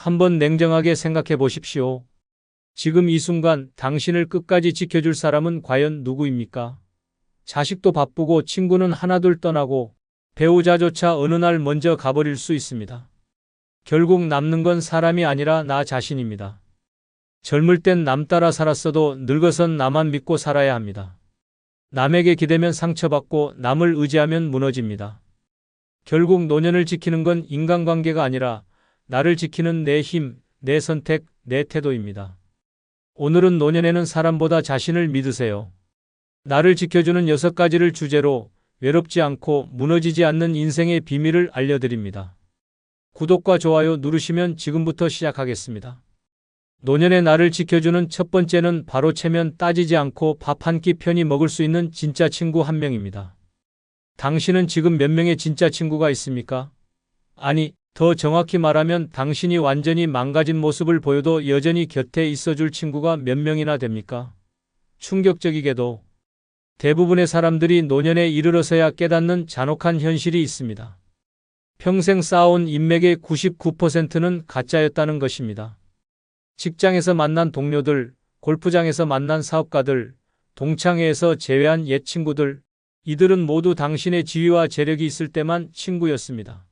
한번 냉정하게 생각해 보십시오. 지금 이 순간 당신을 끝까지 지켜줄 사람은 과연 누구입니까? 자식도 바쁘고 친구는 하나둘 떠나고 배우자조차 어느 날 먼저 가버릴 수 있습니다. 결국 남는 건 사람이 아니라 나 자신입니다. 젊을 땐 남 따라 살았어도 늙어선 나만 믿고 살아야 합니다. 남에게 기대면 상처받고 남을 의지하면 무너집니다. 결국 노년을 지키는 건 인간관계가 아니라 나를 지키는 내 힘, 내 선택, 내 태도입니다. 오늘은 노년에는 사람보다 자신을 믿으세요. 나를 지켜주는 6가지를 주제로 외롭지 않고 무너지지 않는 인생의 비밀을 알려드립니다. 구독과 좋아요 누르시면 지금부터 시작하겠습니다. 노년에 나를 지켜주는 첫 번째는 바로 체면 따지지 않고 밥 한 끼 편히 먹을 수 있는 진짜 친구 한 명입니다. 당신은 지금 몇 명의 진짜 친구가 있습니까? 아니, 더 정확히 말하면 당신이 완전히 망가진 모습을 보여도 여전히 곁에 있어줄 친구가 몇 명이나 됩니까? 충격적이게도 대부분의 사람들이 노년에 이르러서야 깨닫는 잔혹한 현실이 있습니다. 평생 쌓아온 인맥의 99%는 가짜였다는 것입니다. 직장에서 만난 동료들, 골프장에서 만난 사업가들, 동창회에서 제외한 옛 친구들, 이들은 모두 당신의 지위와 재력이 있을 때만 친구였습니다.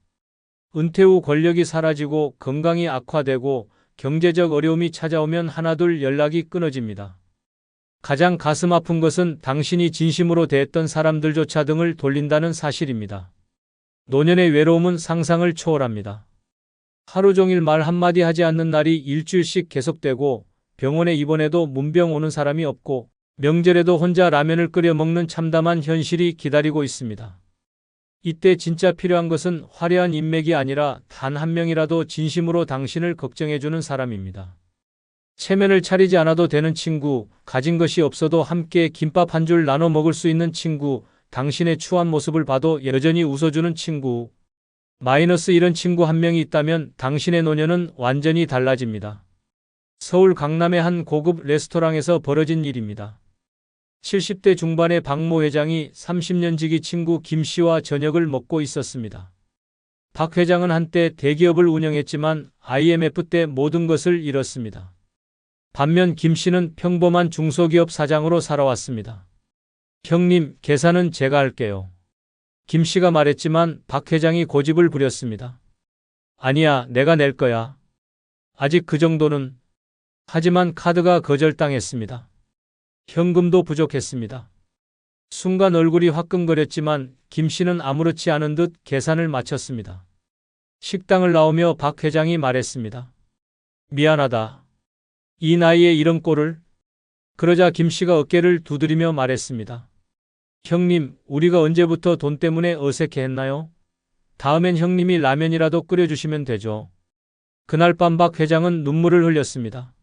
은퇴 후 권력이 사라지고 건강이 악화되고 경제적 어려움이 찾아오면 하나둘 연락이 끊어집니다. 가장 가슴 아픈 것은 당신이 진심으로 대했던 사람들조차 등을 돌린다는 사실입니다. 노년의 외로움은 상상을 초월합니다. 하루 종일 말 한마디 하지 않는 날이 일주일씩 계속되고 병원에 입원해도 문병 오는 사람이 없고 명절에도 혼자 라면을 끓여 먹는 참담한 현실이 기다리고 있습니다. 이때 진짜 필요한 것은 화려한 인맥이 아니라 단 한 명이라도 진심으로 당신을 걱정해주는 사람입니다. 체면을 차리지 않아도 되는 친구, 가진 것이 없어도 함께 김밥 한 줄 나눠 먹을 수 있는 친구, 당신의 추한 모습을 봐도 여전히 웃어주는 친구. 마이너스 이런 친구 한 명이 있다면 당신의 노년은 완전히 달라집니다. 서울 강남의 한 고급 레스토랑에서 벌어진 일입니다. 70대 중반의 박모 회장이 30년 지기 친구 김 씨와 저녁을 먹고 있었습니다. 박 회장은 한때 대기업을 운영했지만 IMF 때 모든 것을 잃었습니다. 반면 김 씨는 평범한 중소기업 사장으로 살아왔습니다. 형님, 계산은 제가 할게요. 김 씨가 말했지만 박 회장이 고집을 부렸습니다. 아니야, 내가 낼 거야. 아직 그 정도는. 하지만 카드가 거절당했습니다. 현금도 부족했습니다. 순간 얼굴이 화끈거렸지만 김 씨는 아무렇지 않은 듯 계산을 마쳤습니다. 식당을 나오며 박 회장이 말했습니다. 미안하다. 이 나이에 이런 꼴을. 그러자 김 씨가 어깨를 두드리며 말했습니다. 형님, 우리가 언제부터 돈 때문에 어색해했나요? 다음엔 형님이 라면이라도 끓여주시면 되죠. 그날 밤 박 회장은 눈물을 흘렸습니다.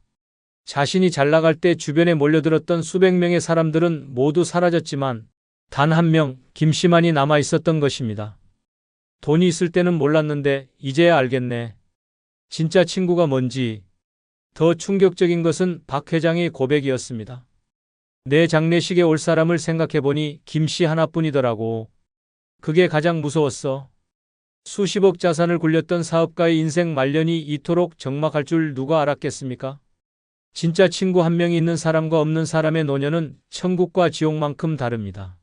자신이 잘 나갈 때 주변에 몰려들었던 수백 명의 사람들은 모두 사라졌지만 단 한 명, 김 씨만이 남아 있었던 것입니다. 돈이 있을 때는 몰랐는데 이제야 알겠네. 진짜 친구가 뭔지. 더 충격적인 것은 박 회장의 고백이었습니다. 내 장례식에 올 사람을 생각해보니 김 씨 하나뿐이더라고. 그게 가장 무서웠어. 수십억 자산을 굴렸던 사업가의 인생 말년이 이토록 적막할 줄 누가 알았겠습니까? 진짜 친구 한 명이 있는 사람과 없는 사람의 노년은 천국과 지옥만큼 다릅니다.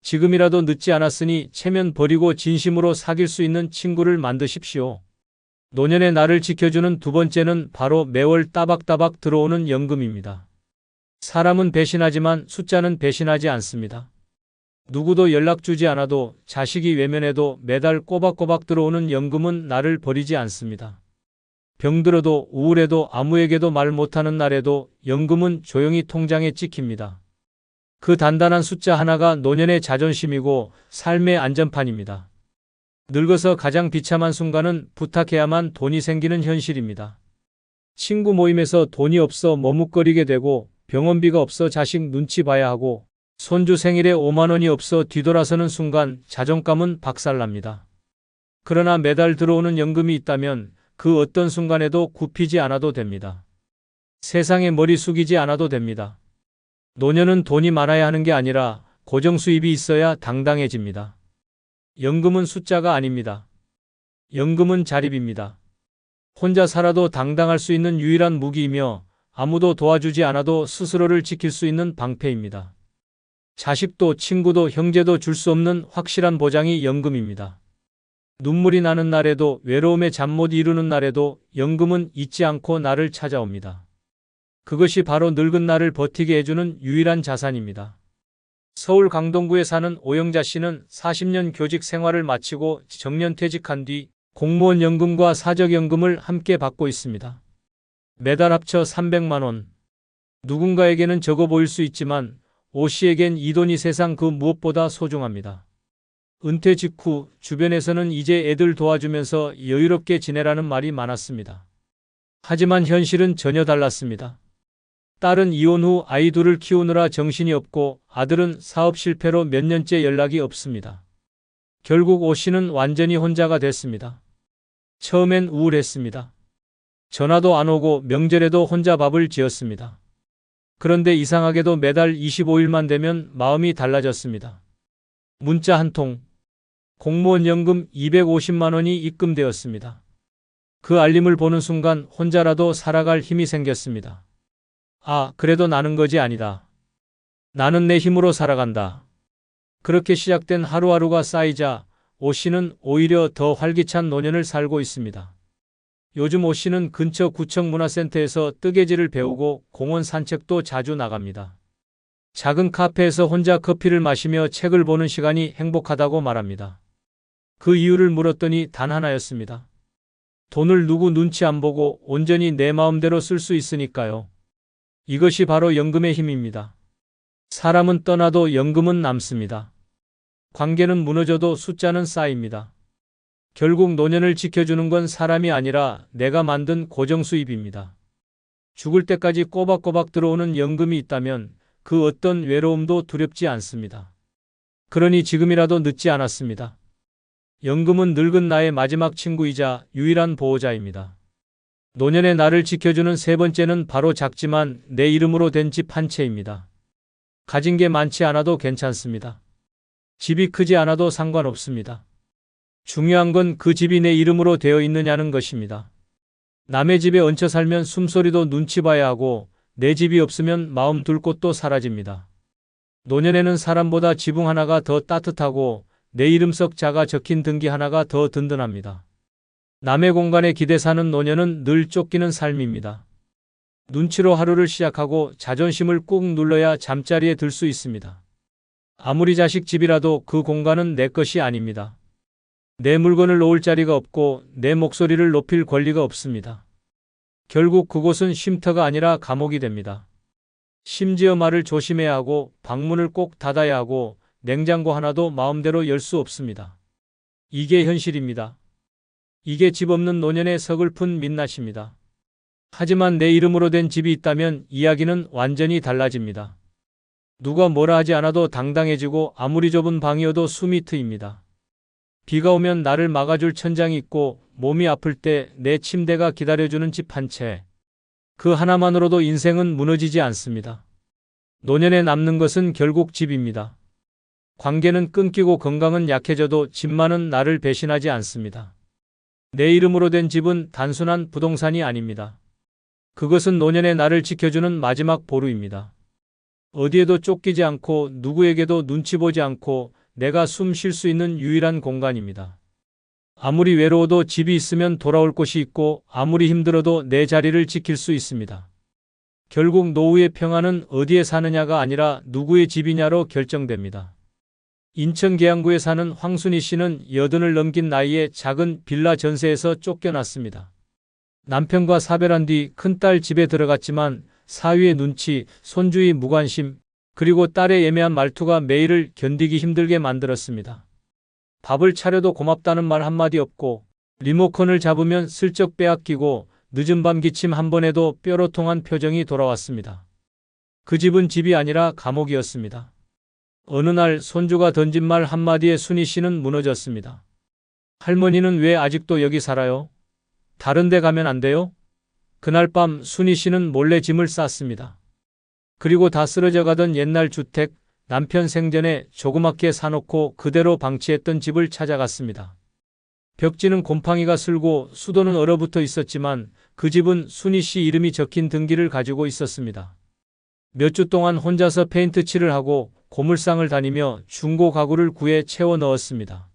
지금이라도 늦지 않았으니 체면 버리고 진심으로 사귈 수 있는 친구를 만드십시오. 노년의 나를 지켜주는 두 번째는 바로 매월 따박따박 들어오는 연금입니다. 사람은 배신하지만 숫자는 배신하지 않습니다. 누구도 연락 주지 않아도 자식이 외면해도 매달 꼬박꼬박 들어오는 연금은 나를 버리지 않습니다. 병들어도 우울해도 아무에게도 말 못하는 날에도 연금은 조용히 통장에 찍힙니다. 그 단단한 숫자 하나가 노년의 자존심이고 삶의 안전판입니다. 늙어서 가장 비참한 순간은 부탁해야만 돈이 생기는 현실입니다. 친구 모임에서 돈이 없어 머뭇거리게 되고 병원비가 없어 자식 눈치 봐야 하고 손주 생일에 5만 원이 없어 뒤돌아서는 순간 자존감은 박살납니다. 그러나 매달 들어오는 연금이 있다면 그 어떤 순간에도 굽히지 않아도 됩니다. 세상에 머리 숙이지 않아도 됩니다. 노년은 돈이 많아야 하는 게 아니라 고정 수입이 있어야 당당해집니다. 연금은 숫자가 아닙니다. 연금은 자립입니다. 혼자 살아도 당당할 수 있는 유일한 무기이며 아무도 도와주지 않아도 스스로를 지킬 수 있는 방패입니다. 자식도 친구도 형제도 줄 수 없는 확실한 보장이 연금입니다. 눈물이 나는 날에도 외로움에 잠 못 이루는 날에도 연금은 잊지 않고 나를 찾아옵니다. 그것이 바로 늙은 나를 버티게 해주는 유일한 자산입니다. 서울 강동구에 사는 오영자 씨는 40년 교직 생활을 마치고 정년퇴직한 뒤 공무원 연금과 사적연금을 함께 받고 있습니다. 매달 합쳐 300만 원. 누군가에게는 적어 보일 수 있지만 오 씨에겐 이 돈이 세상 그 무엇보다 소중합니다. 은퇴 직후 주변에서는 이제 애들 도와주면서 여유롭게 지내라는 말이 많았습니다. 하지만 현실은 전혀 달랐습니다. 딸은 이혼 후 아이 둘을 키우느라 정신이 없고 아들은 사업 실패로 몇 년째 연락이 없습니다. 결국 오 씨는 완전히 혼자가 됐습니다. 처음엔 우울했습니다. 전화도 안 오고 명절에도 혼자 밥을 지었습니다. 그런데 이상하게도 매달 25일만 되면 마음이 달라졌습니다. 문자 한 통. 공무원 연금 250만 원이 입금되었습니다. 그 알림을 보는 순간 혼자라도 살아갈 힘이 생겼습니다. 아, 그래도 나는 것이 아니다. 나는 내 힘으로 살아간다. 그렇게 시작된 하루하루가 쌓이자 오 씨는 오히려 더 활기찬 노년을 살고 있습니다. 요즘 오 씨는 근처 구청 문화센터에서 뜨개질을 배우고 공원 산책도 자주 나갑니다. 작은 카페에서 혼자 커피를 마시며 책을 보는 시간이 행복하다고 말합니다. 그 이유를 물었더니 단 하나였습니다. 돈을 누구 눈치 안 보고 온전히 내 마음대로 쓸 수 있으니까요. 이것이 바로 연금의 힘입니다. 사람은 떠나도 연금은 남습니다. 관계는 무너져도 숫자는 쌓입니다. 결국 노년을 지켜주는 건 사람이 아니라 내가 만든 고정수입입니다. 죽을 때까지 꼬박꼬박 들어오는 연금이 있다면 그 어떤 외로움도 두렵지 않습니다. 그러니 지금이라도 늦지 않았습니다. 연금은 늙은 나의 마지막 친구이자 유일한 보호자입니다. 노년의 나를 지켜주는 세 번째는 바로 작지만 내 이름으로 된 집 한 채입니다. 가진 게 많지 않아도 괜찮습니다. 집이 크지 않아도 상관없습니다. 중요한 건 그 집이 내 이름으로 되어 있느냐는 것입니다. 남의 집에 얹혀 살면 숨소리도 눈치 봐야 하고 내 집이 없으면 마음 둘 곳도 사라집니다. 노년에는 사람보다 지붕 하나가 더 따뜻하고 내 이름 석 자가 적힌 등기 하나가 더 든든합니다. 남의 공간에 기대 사는 노년은 늘 쫓기는 삶입니다. 눈치로 하루를 시작하고 자존심을 꾹 눌러야 잠자리에 들 수 있습니다. 아무리 자식 집이라도 그 공간은 내 것이 아닙니다. 내 물건을 놓을 자리가 없고 내 목소리를 높일 권리가 없습니다. 결국 그곳은 쉼터가 아니라 감옥이 됩니다. 심지어 말을 조심해야 하고 방문을 꼭 닫아야 하고 냉장고 하나도 마음대로 열 수 없습니다. 이게 현실입니다. 이게 집 없는 노년의 서글픈 민낯입니다. 하지만 내 이름으로 된 집이 있다면 이야기는 완전히 달라집니다. 누가 뭐라 하지 않아도 당당해지고 아무리 좁은 방이어도 숨이 트입니다. 비가 오면 나를 막아줄 천장이 있고 몸이 아플 때 내 침대가 기다려주는 집 한 채. 그 하나만으로도 인생은 무너지지 않습니다. 노년에 남는 것은 결국 집입니다. 관계는 끊기고 건강은 약해져도 집만은 나를 배신하지 않습니다. 내 이름으로 된 집은 단순한 부동산이 아닙니다. 그것은 노년의 나를 지켜주는 마지막 보루입니다. 어디에도 쫓기지 않고 누구에게도 눈치 보지 않고 내가 숨 쉴 수 있는 유일한 공간입니다. 아무리 외로워도 집이 있으면 돌아올 곳이 있고 아무리 힘들어도 내 자리를 지킬 수 있습니다. 결국 노후의 평안은 어디에 사느냐가 아니라 누구의 집이냐로 결정됩니다. 인천 계양구에 사는 황순희 씨는 80을 넘긴 나이에 작은 빌라 전세에서 쫓겨났습니다. 남편과 사별한 뒤 큰딸 집에 들어갔지만 사위의 눈치, 손주의 무관심, 그리고 딸의 예매한 말투가 매일을 견디기 힘들게 만들었습니다. 밥을 차려도 고맙다는 말 한마디 없고 리모컨을 잡으면 슬쩍 빼앗기고 늦은 밤 기침 한 번 해도 뾰로통한 표정이 돌아왔습니다. 그 집은 집이 아니라 감옥이었습니다. 어느 날 손주가 던진 말 한마디에 순희 씨는 무너졌습니다. 할머니는 왜 아직도 여기 살아요? 다른 데 가면 안 돼요? 그날 밤 순희 씨는 몰래 짐을 쌌습니다. 그리고 다 쓰러져 가던 옛날 주택, 남편 생전에 조그맣게 사놓고 그대로 방치했던 집을 찾아갔습니다. 벽지는 곰팡이가 슬고 수도는 얼어붙어 있었지만 그 집은 순희 씨 이름이 적힌 등기를 가지고 있었습니다. 몇 주 동안 혼자서 페인트 칠을 하고 고물상을 다니며 중고 가구를 구해 채워 넣었습니다.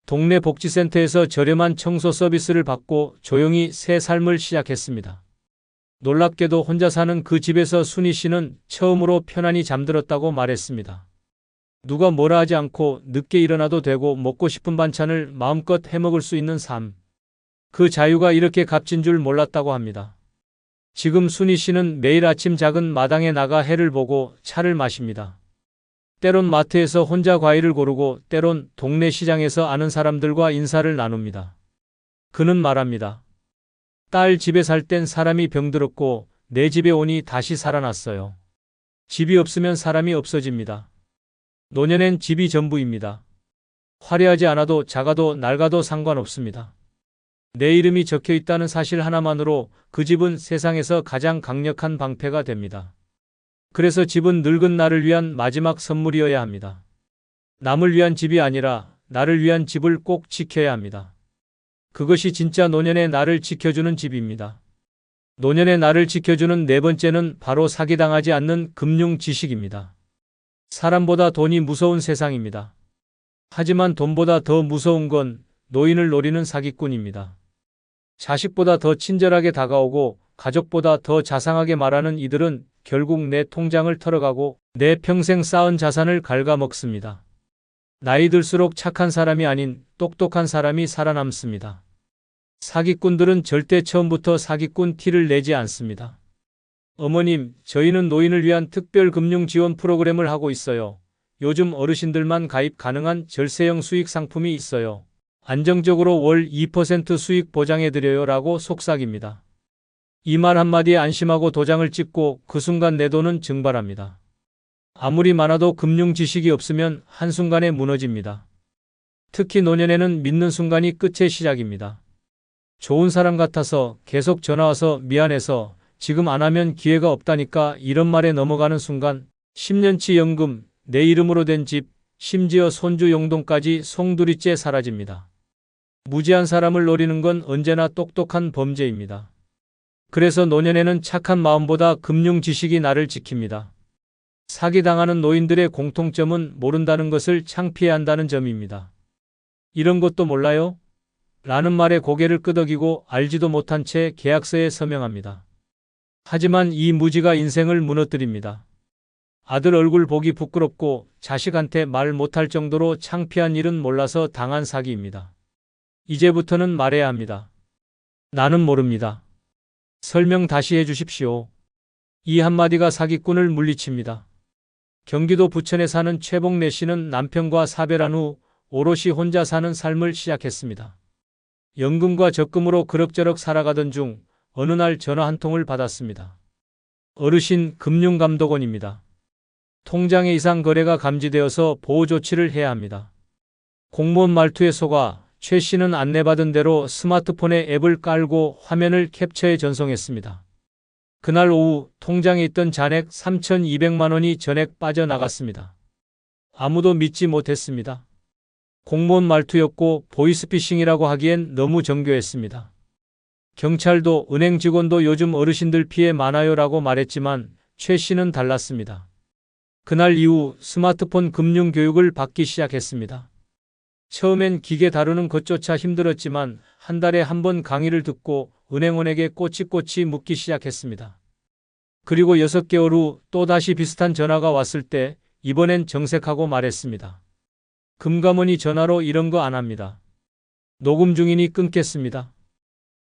동네 복지센터에서 저렴한 청소 서비스를 받고 조용히 새 삶을 시작했습니다. 놀랍게도 혼자 사는 그 집에서 순희 씨는 처음으로 편안히 잠들었다고 말했습니다. 누가 뭐라 하지 않고 늦게 일어나도 되고 먹고 싶은 반찬을 마음껏 해먹을 수 있는 삶. 그 자유가 이렇게 값진 줄 몰랐다고 합니다. 지금 순희 씨는 매일 아침 작은 마당에 나가 해를 보고 차를 마십니다. 때론 마트에서 혼자 과일을 고르고 때론 동네 시장에서 아는 사람들과 인사를 나눕니다. 그는 말합니다. 딸 집에 살 땐 사람이 병들었고 내 집에 오니 다시 살아났어요. 집이 없으면 사람이 없어집니다. 노년엔 집이 전부입니다. 화려하지 않아도 작아도 낡아도 상관없습니다. 내 이름이 적혀 있다는 사실 하나만으로 그 집은 세상에서 가장 강력한 방패가 됩니다. 그래서 집은 늙은 나를 위한 마지막 선물이어야 합니다. 남을 위한 집이 아니라 나를 위한 집을 꼭 지켜야 합니다. 그것이 진짜 노년의 나를 지켜주는 집입니다. 노년의 나를 지켜주는 네 번째는 바로 사기당하지 않는 금융 지식입니다. 사람보다 돈이 무서운 세상입니다. 하지만 돈보다 더 무서운 건 노인을 노리는 사기꾼입니다. 자식보다 더 친절하게 다가오고 가족보다 더 자상하게 말하는 이들은 결국 내 통장을 털어가고 내 평생 쌓은 자산을 갉아먹습니다. 나이 들수록 착한 사람이 아닌 똑똑한 사람이 살아남습니다. 사기꾼들은 절대 처음부터 사기꾼 티를 내지 않습니다. 어머님, 저희는 노인을 위한 특별 금융 지원 프로그램을 하고 있어요. 요즘 어르신들만 가입 가능한 절세형 수익 상품이 있어요. 안정적으로 월 2% 수익 보장해드려요 라고 속삭입니다. 이 말 한마디에 안심하고 도장을 찍고 그 순간 내 돈은 증발합니다. 아무리 많아도 금융 지식이 없으면 한순간에 무너집니다. 특히 노년에는 믿는 순간이 끝의 시작입니다. 좋은 사람 같아서 계속 전화와서 미안해서 지금 안 하면 기회가 없다니까 이런 말에 넘어가는 순간 10년치 연금, 내 이름으로 된 집, 심지어 손주 용돈까지 송두리째 사라집니다. 무지한 사람을 노리는 건 언제나 똑똑한 범죄입니다. 그래서 노년에는 착한 마음보다 금융 지식이 나를 지킵니다. 사기당하는 노인들의 공통점은 모른다는 것을 창피해 한다는 점입니다. 이런 것도 몰라요? 라는 말에 고개를 끄덕이고 알지도 못한 채 계약서에 서명합니다. 하지만 이 무지가 인생을 무너뜨립니다. 아들 얼굴 보기 부끄럽고 자식한테 말 못할 정도로 창피한 일은 몰라서 당한 사기입니다. 이제부터는 말해야 합니다. 나는 모릅니다. 설명 다시 해주십시오. 이 한마디가 사기꾼을 물리칩니다. 경기도 부천에 사는 최복래 씨는 남편과 사별한 후 오롯이 혼자 사는 삶을 시작했습니다. 연금과 적금으로 그럭저럭 살아가던 중 어느 날 전화 한 통을 받았습니다. 어르신 금융감독원입니다. 통장에 이상 거래가 감지되어서 보호 조치를 해야 합니다. 공무원 말투에 속아 최 씨는 안내받은 대로 스마트폰에 앱을 깔고 화면을 캡처해 전송했습니다. 그날 오후 통장에 있던 잔액 3,200만 원이 전액 빠져나갔습니다. 아무도 믿지 못했습니다. 공무원 말투였고 보이스피싱이라고 하기엔 너무 정교했습니다. 경찰도 은행 직원도 요즘 어르신들 피해 많아요라고 말했지만 최 씨는 달랐습니다. 그날 이후 스마트폰 금융 교육을 받기 시작했습니다. 처음엔 기계 다루는 것조차 힘들었지만 한 달에 한 번 강의를 듣고 은행원에게 꼬치꼬치 묻기 시작했습니다. 그리고 6개월 후 또다시 비슷한 전화가 왔을 때 이번엔 정색하고 말했습니다. 금감원이 전화로 이런 거 안 합니다. 녹음 중이니 끊겠습니다.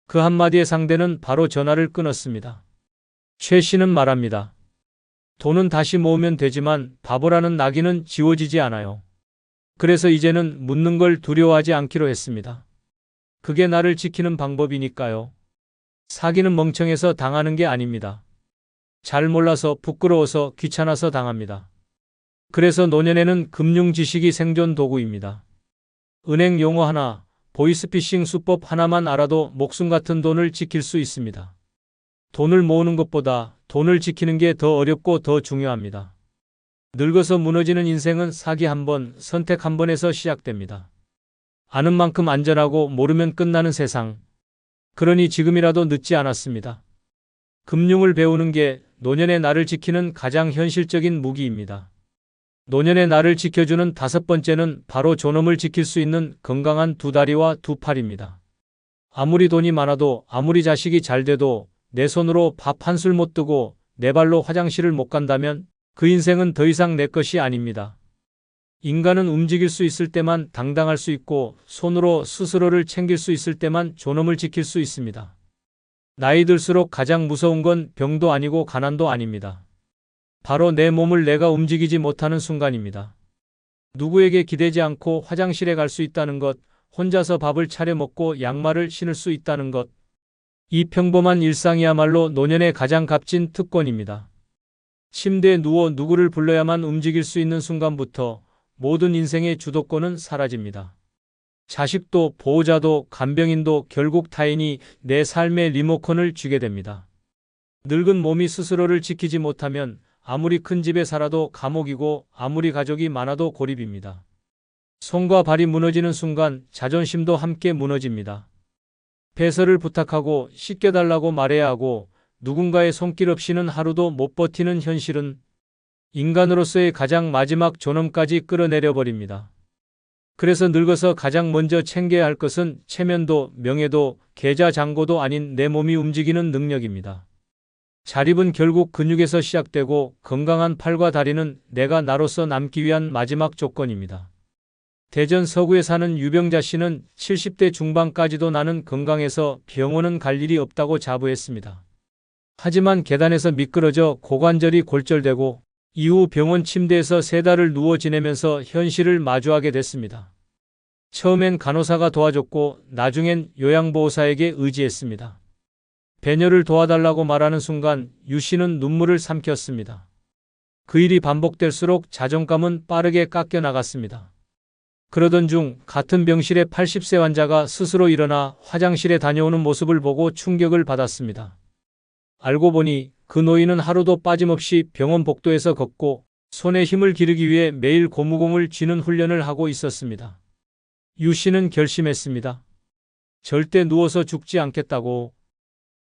그 한마디의 상대는 바로 전화를 끊었습니다. 최 씨는 말합니다. 돈은 다시 모으면 되지만 바보라는 낙인은 지워지지 않아요. 그래서 이제는 묻는 걸 두려워하지 않기로 했습니다. 그게 나를 지키는 방법이니까요. 사기는 멍청해서 당하는 게 아닙니다. 잘 몰라서 부끄러워서 귀찮아서 당합니다. 그래서 노년에는 금융 지식이 생존 도구입니다. 은행 용어 하나, 보이스피싱 수법 하나만 알아도 목숨 같은 돈을 지킬 수 있습니다. 돈을 모으는 것보다 돈을 지키는 게 더 어렵고 더 중요합니다. 늙어서 무너지는 인생은 사기 한 번, 선택 한 번에서 시작됩니다. 아는 만큼 안전하고 모르면 끝나는 세상. 그러니 지금이라도 늦지 않았습니다. 금융을 배우는 게 노년의 나를 지키는 가장 현실적인 무기입니다. 노년의 나를 지켜주는 다섯 번째는 바로 존엄을 지킬 수 있는 건강한 두 다리와 두 팔입니다. 아무리 돈이 많아도 아무리 자식이 잘 돼도 내 손으로 밥 한 술 못 뜨고 내 발로 화장실을 못 간다면 그 인생은 더 이상 내 것이 아닙니다. 인간은 움직일 수 있을 때만 당당할 수 있고 손으로 스스로를 챙길 수 있을 때만 존엄을 지킬 수 있습니다. 나이 들수록 가장 무서운 건 병도 아니고 가난도 아닙니다. 바로 내 몸을 내가 움직이지 못하는 순간입니다. 누구에게 기대지 않고 화장실에 갈 수 있다는 것, 혼자서 밥을 차려 먹고 양말을 신을 수 있다는 것. 이 평범한 일상이야말로 노년의 가장 값진 특권입니다. 침대에 누워 누구를 불러야만 움직일 수 있는 순간부터 모든 인생의 주도권은 사라집니다. 자식도 보호자도 간병인도 결국 타인이 내 삶의 리모컨을 쥐게 됩니다. 늙은 몸이 스스로를 지키지 못하면 아무리 큰 집에 살아도 감옥이고 아무리 가족이 많아도 고립입니다. 손과 발이 무너지는 순간 자존심도 함께 무너집니다. 배설을 부탁하고 씻겨달라고 말해야 하고 누군가의 손길 없이는 하루도 못 버티는 현실은 인간으로서의 가장 마지막 존엄까지 끌어내려 버립니다. 그래서 늙어서 가장 먼저 챙겨야 할 것은 체면도 명예도 계좌 잔고도 아닌 내 몸이 움직이는 능력입니다. 자립은 결국 근육에서 시작되고 건강한 팔과 다리는 내가 나로서 남기 위한 마지막 조건입니다. 대전 서구에 사는 유병자 씨는 70대 중반까지도 나는 건강해서 병원은 갈 일이 없다고 자부했습니다. 하지만 계단에서 미끄러져 고관절이 골절되고 이후 병원 침대에서 3달을 누워 지내면서 현실을 마주하게 됐습니다. 처음엔 간호사가 도와줬고 나중엔 요양보호사에게 의지했습니다. 배녀를 도와달라고 말하는 순간 유 씨는 눈물을 삼켰습니다. 그 일이 반복될수록 자존감은 빠르게 깎여 나갔습니다. 그러던 중 같은 병실의 80세 환자가 스스로 일어나 화장실에 다녀오는 모습을 보고 충격을 받았습니다. 알고 보니 그 노인은 하루도 빠짐없이 병원 복도에서 걷고 손에 힘을 기르기 위해 매일 고무공을 쥐는 훈련을 하고 있었습니다. 유 씨는 결심했습니다. 절대 누워서 죽지 않겠다고.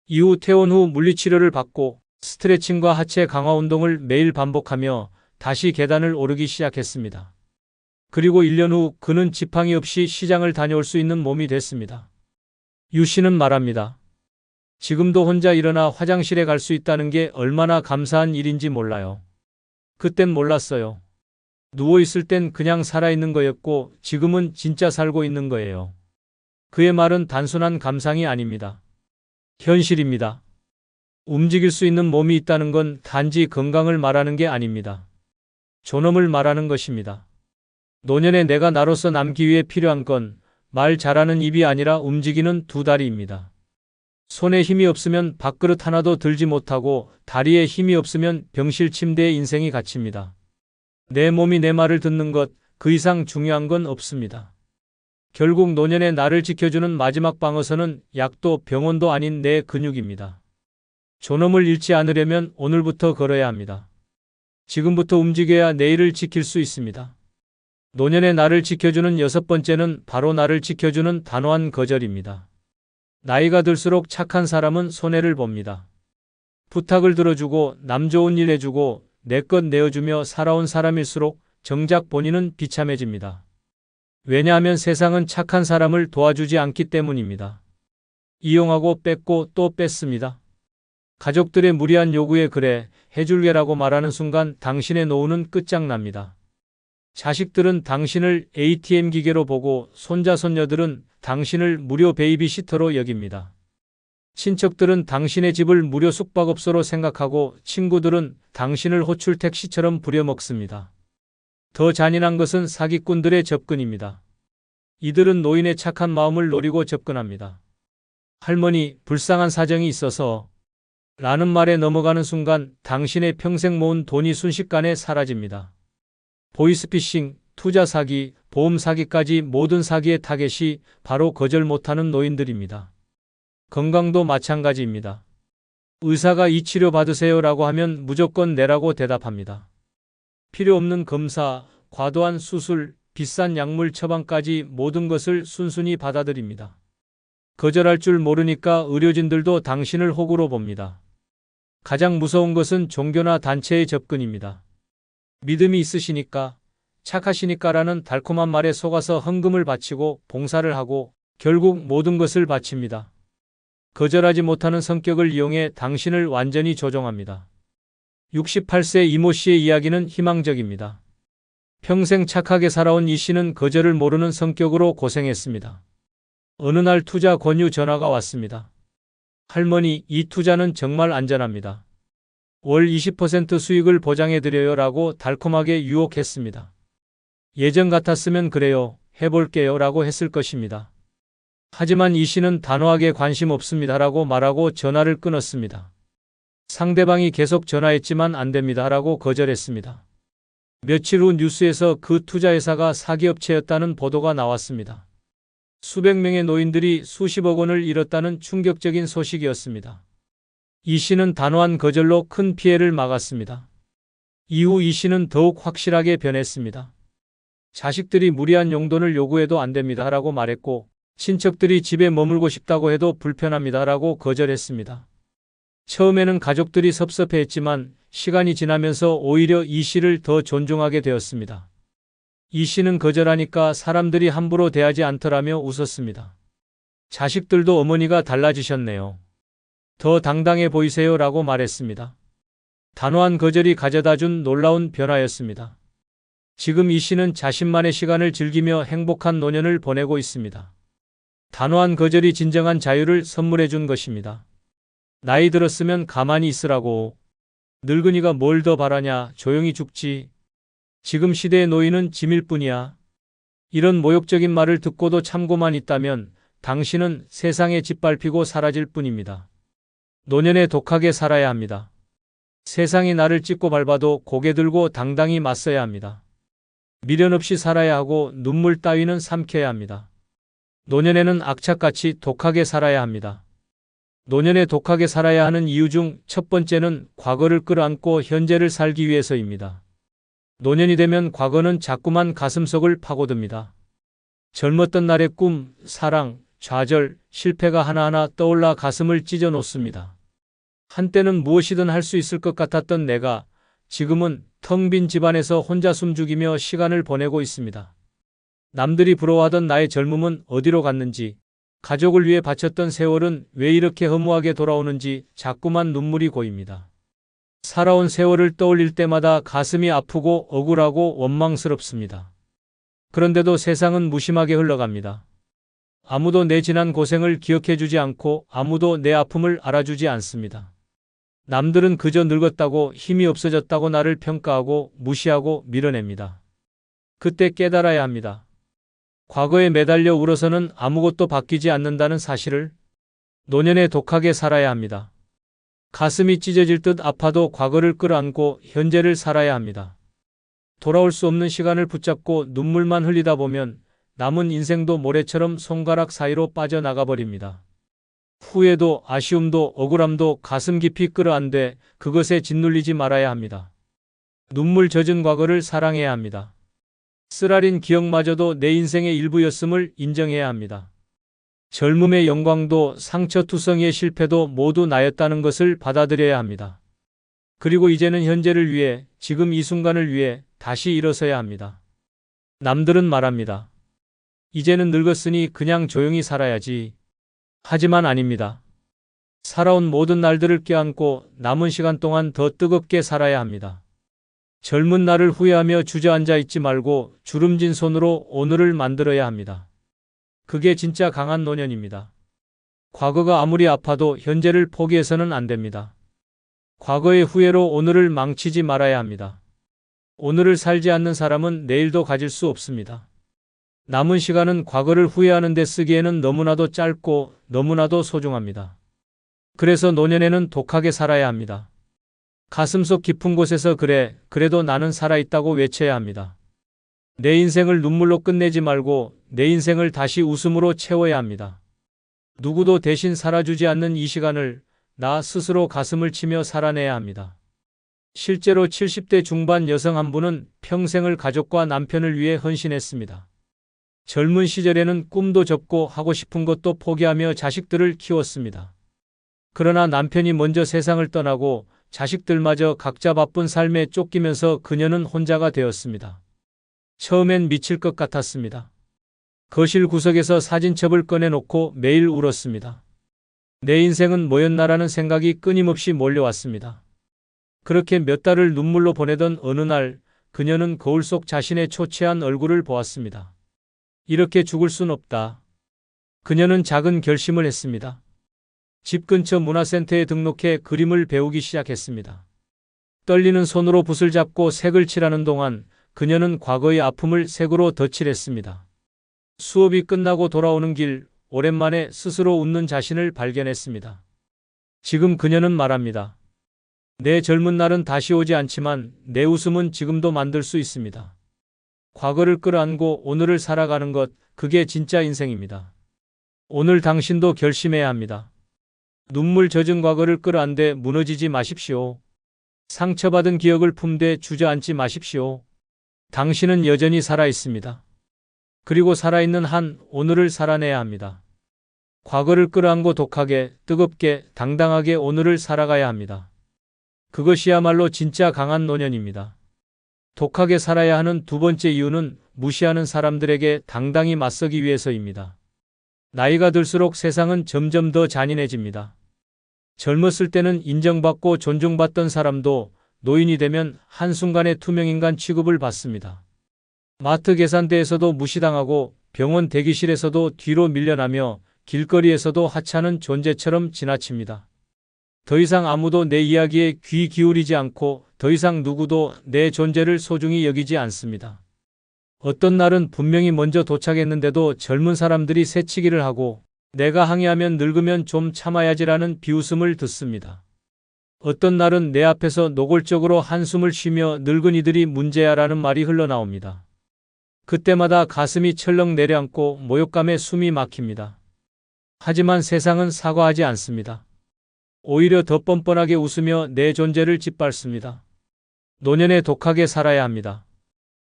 이후 퇴원 후 물리치료를 받고 스트레칭과 하체 강화 운동을 매일 반복하며 다시 계단을 오르기 시작했습니다. 그리고 1년 후 그는 지팡이 없이 시장을 다녀올 수 있는 몸이 됐습니다. 유 씨는 말합니다. 지금도 혼자 일어나 화장실에 갈 수 있다는 게 얼마나 감사한 일인지 몰라요. 그땐 몰랐어요. 누워있을 땐 그냥 살아있는 거였고 지금은 진짜 살고 있는 거예요. 그의 말은 단순한 감상이 아닙니다. 현실입니다. 움직일 수 있는 몸이 있다는 건 단지 건강을 말하는 게 아닙니다. 존엄을 말하는 것입니다. 노년에 내가 나로서 남기 위해 필요한 건 말 잘하는 입이 아니라 움직이는 두 다리입니다. 손에 힘이 없으면 밥그릇 하나도 들지 못하고 다리에 힘이 없으면 병실 침대에 인생이 갇힙니다. 내 몸이 내 말을 듣는 것, 그 이상 중요한 건 없습니다. 결국 노년의 나를 지켜주는 마지막 방어선은 약도 병원도 아닌 내 근육입니다. 존엄을 잃지 않으려면 오늘부터 걸어야 합니다. 지금부터 움직여야 내일을 지킬 수 있습니다. 노년의 나를 지켜주는 6번째는 바로 나를 지켜주는 단호한 거절입니다. 나이가 들수록 착한 사람은 손해를 봅니다. 부탁을 들어주고 남 좋은 일 해주고 내 것 내어주며 살아온 사람일수록 정작 본인은 비참해집니다. 왜냐하면 세상은 착한 사람을 도와주지 않기 때문입니다. 이용하고 뺏고 또 뺏습니다. 가족들의 무리한 요구에 그래 해줄게라고 말하는 순간 당신의 노후는 끝장납니다. 자식들은 당신을 ATM 기계로 보고 손자 손녀들은 당신을 무료 베이비시터로 여깁니다. 친척들은 당신의 집을 무료 숙박업소로 생각하고 친구들은 당신을 호출 택시처럼 부려먹습니다. 더 잔인한 것은 사기꾼들의 접근입니다. 이들은 노인의 착한 마음을 노리고 접근합니다. 할머니, 불쌍한 사정이 있어서 라는 말에 넘어가는 순간 당신의 평생 모은 돈이 순식간에 사라집니다. 보이스피싱, 투자 사기, 보험 사기까지 모든 사기의 타겟이 바로 거절 못하는 노인들입니다. 건강도 마찬가지입니다. 의사가 이 치료 받으세요 라고 하면 무조건 내라고 대답합니다. 필요 없는 검사, 과도한 수술, 비싼 약물 처방까지 모든 것을 순순히 받아들입니다. 거절할 줄 모르니까 의료진들도 당신을 호구로 봅니다. 가장 무서운 것은 종교나 단체의 접근입니다. 믿음이 있으시니까, 착하시니까라는 달콤한 말에 속아서 헌금을 바치고 봉사를 하고 결국 모든 것을 바칩니다. 거절하지 못하는 성격을 이용해 당신을 완전히 조종합니다. 68세 이모 씨의 이야기는 희망적입니다. 평생 착하게 살아온 이 씨는 거절을 모르는 성격으로 고생했습니다. 어느 날 투자 권유 전화가 왔습니다. 할머니, 이 투자는 정말 안전합니다. 월 20% 수익을 보장해드려요 라고 달콤하게 유혹했습니다. 예전 같았으면 그래요, 해볼게요 라고 했을 것입니다. 하지만 이 씨는 단호하게 관심 없습니다 라고 말하고 전화를 끊었습니다. 상대방이 계속 전화했지만 안 됩니다 라고 거절했습니다. 며칠 후 뉴스에서 그 투자회사가 사기업체였다는 보도가 나왔습니다. 수백 명의 노인들이 수십억 원을 잃었다는 충격적인 소식이었습니다. 이 씨는 단호한 거절로 큰 피해를 막았습니다. 이후 이 씨는 더욱 확실하게 변했습니다. 자식들이 무리한 용돈을 요구해도 안 됩니다 라고 말했고, 친척들이 집에 머물고 싶다고 해도 불편합니다 라고 거절했습니다. 처음에는 가족들이 섭섭해했지만 시간이 지나면서 오히려 이 씨를 더 존중하게 되었습니다. 이 씨는 거절하니까 사람들이 함부로 대하지 않더라며 웃었습니다. 자식들도 어머니가 달라지셨네요. 더 당당해 보이세요 라고 말했습니다. 단호한 거절이 가져다준 놀라운 변화였습니다. 지금 이 씨는 자신만의 시간을 즐기며 행복한 노년을 보내고 있습니다. 단호한 거절이 진정한 자유를 선물해 준 것입니다. 나이 들었으면 가만히 있으라고. 늙은이가 뭘 더 바라냐, 조용히 죽지. 지금 시대의 노인은 짐일 뿐이야. 이런 모욕적인 말을 듣고도 참고만 있다면 당신은 세상에 짓밟히고 사라질 뿐입니다. 노년에 독하게 살아야 합니다. 세상이 나를 찍고 밟아도 고개 들고 당당히 맞서야 합니다. 미련 없이 살아야 하고 눈물 따위는 삼켜야 합니다. 노년에는 악착같이 독하게 살아야 합니다. 노년에 독하게 살아야 하는 이유 중 첫 번째는 과거를 끌어안고 현재를 살기 위해서입니다. 노년이 되면 과거는 자꾸만 가슴속을 파고듭니다. 젊었던 날의 꿈, 사랑, 좌절, 실패가 하나하나 떠올라 가슴을 찢어 놓습니다. 한때는 무엇이든 할 수 있을 것 같았던 내가 지금은 텅 빈 집안에서 혼자 숨죽이며 시간을 보내고 있습니다. 남들이 부러워하던 나의 젊음은 어디로 갔는지, 가족을 위해 바쳤던 세월은 왜 이렇게 허무하게 돌아오는지 자꾸만 눈물이 고입니다. 살아온 세월을 떠올릴 때마다 가슴이 아프고 억울하고 원망스럽습니다. 그런데도 세상은 무심하게 흘러갑니다. 아무도 내 지난 고생을 기억해주지 않고 아무도 내 아픔을 알아주지 않습니다. 남들은 그저 늙었다고 힘이 없어졌다고 나를 평가하고 무시하고 밀어냅니다. 그때 깨달아야 합니다. 과거에 매달려 울어서는 아무것도 바뀌지 않는다는 사실을. 노년에 독하게 살아야 합니다. 가슴이 찢어질 듯 아파도 과거를 끌어안고 현재를 살아야 합니다. 돌아올 수 없는 시간을 붙잡고 눈물만 흘리다 보면 남은 인생도 모래처럼 손가락 사이로 빠져나가 버립니다. 후회도 아쉬움도 억울함도 가슴 깊이 끌어안되 그것에 짓눌리지 말아야 합니다. 눈물 젖은 과거를 사랑해야 합니다. 쓰라린 기억마저도 내 인생의 일부였음을 인정해야 합니다. 젊음의 영광도 상처투성이의 실패도 모두 나였다는 것을 받아들여야 합니다. 그리고 이제는 현재를 위해, 지금 이 순간을 위해 다시 일어서야 합니다. 남들은 말합니다. 이제는 늙었으니 그냥 조용히 살아야지. 하지만 아닙니다. 살아온 모든 날들을 껴안고 남은 시간 동안 더 뜨겁게 살아야 합니다. 젊은 날을 후회하며 주저앉아 있지 말고 주름진 손으로 오늘을 만들어야 합니다. 그게 진짜 강한 노년입니다. 과거가 아무리 아파도 현재를 포기해서는 안 됩니다. 과거의 후회로 오늘을 망치지 말아야 합니다. 오늘을 살지 않는 사람은 내일도 가질 수 없습니다. 남은 시간은 과거를 후회하는 데 쓰기에는 너무나도 짧고 너무나도 소중합니다. 그래서 노년에는 독하게 살아야 합니다. 가슴속 깊은 곳에서 그래도 나는 살아있다고 외쳐야 합니다. 내 인생을 눈물로 끝내지 말고 내 인생을 다시 웃음으로 채워야 합니다. 누구도 대신 살아주지 않는 이 시간을 나 스스로 가슴을 치며 살아내야 합니다. 실제로 70대 중반 여성 한 분은 평생을 가족과 남편을 위해 헌신했습니다. 젊은 시절에는 꿈도 접고 하고 싶은 것도 포기하며 자식들을 키웠습니다. 그러나 남편이 먼저 세상을 떠나고 자식들마저 각자 바쁜 삶에 쫓기면서 그녀는 혼자가 되었습니다. 처음엔 미칠 것 같았습니다. 거실 구석에서 사진첩을 꺼내놓고 매일 울었습니다. 내 인생은 뭐였나라는 생각이 끊임없이 몰려왔습니다. 그렇게 몇 달을 눈물로 보내던 어느 날 그녀는 거울 속 자신의 초췌한 얼굴을 보았습니다. 이렇게 죽을 순 없다. 그녀는 작은 결심을 했습니다. 집 근처 문화센터에 등록해 그림을 배우기 시작했습니다. 떨리는 손으로 붓을 잡고 색을 칠하는 동안 그녀는 과거의 아픔을 색으로 덧칠했습니다. 수업이 끝나고 돌아오는 길, 오랜만에 스스로 웃는 자신을 발견했습니다. 지금 그녀는 말합니다. 내 젊은 날은 다시 오지 않지만 내 웃음은 지금도 만들 수 있습니다. 과거를 끌어안고 오늘을 살아가는 것, 그게 진짜 인생입니다. 오늘 당신도 결심해야 합니다. 눈물 젖은 과거를 끌어안되 무너지지 마십시오. 상처받은 기억을 품되 주저앉지 마십시오. 당신은 여전히 살아 있습니다. 그리고 살아있는 한 오늘을 살아내야 합니다. 과거를 끌어안고 독하게, 뜨겁게, 당당하게 오늘을 살아가야 합니다. 그것이야말로 진짜 강한 노년입니다. 독하게 살아야 하는 두 번째 이유는 무시하는 사람들에게 당당히 맞서기 위해서입니다. 나이가 들수록 세상은 점점 더 잔인해집니다. 젊었을 때는 인정받고 존중받던 사람도 노인이 되면 한순간에 투명인간 취급을 받습니다. 마트 계산대에서도 무시당하고 병원 대기실에서도 뒤로 밀려나며 길거리에서도 하찮은 존재처럼 지나칩니다. 더 이상 아무도 내 이야기에 귀 기울이지 않고 더 이상 누구도 내 존재를 소중히 여기지 않습니다. 어떤 날은 분명히 먼저 도착했는데도 젊은 사람들이 새치기를 하고 내가 항의하면 늙으면 좀 참아야지라는 비웃음을 듣습니다. 어떤 날은 내 앞에서 노골적으로 한숨을 쉬며 늙은이들이 문제야라는 말이 흘러나옵니다. 그때마다 가슴이 철렁 내려앉고 모욕감에 숨이 막힙니다. 하지만 세상은 사과하지 않습니다. 오히려 더 뻔뻔하게 웃으며 내 존재를 짓밟습니다. 노년에 독하게 살아야 합니다.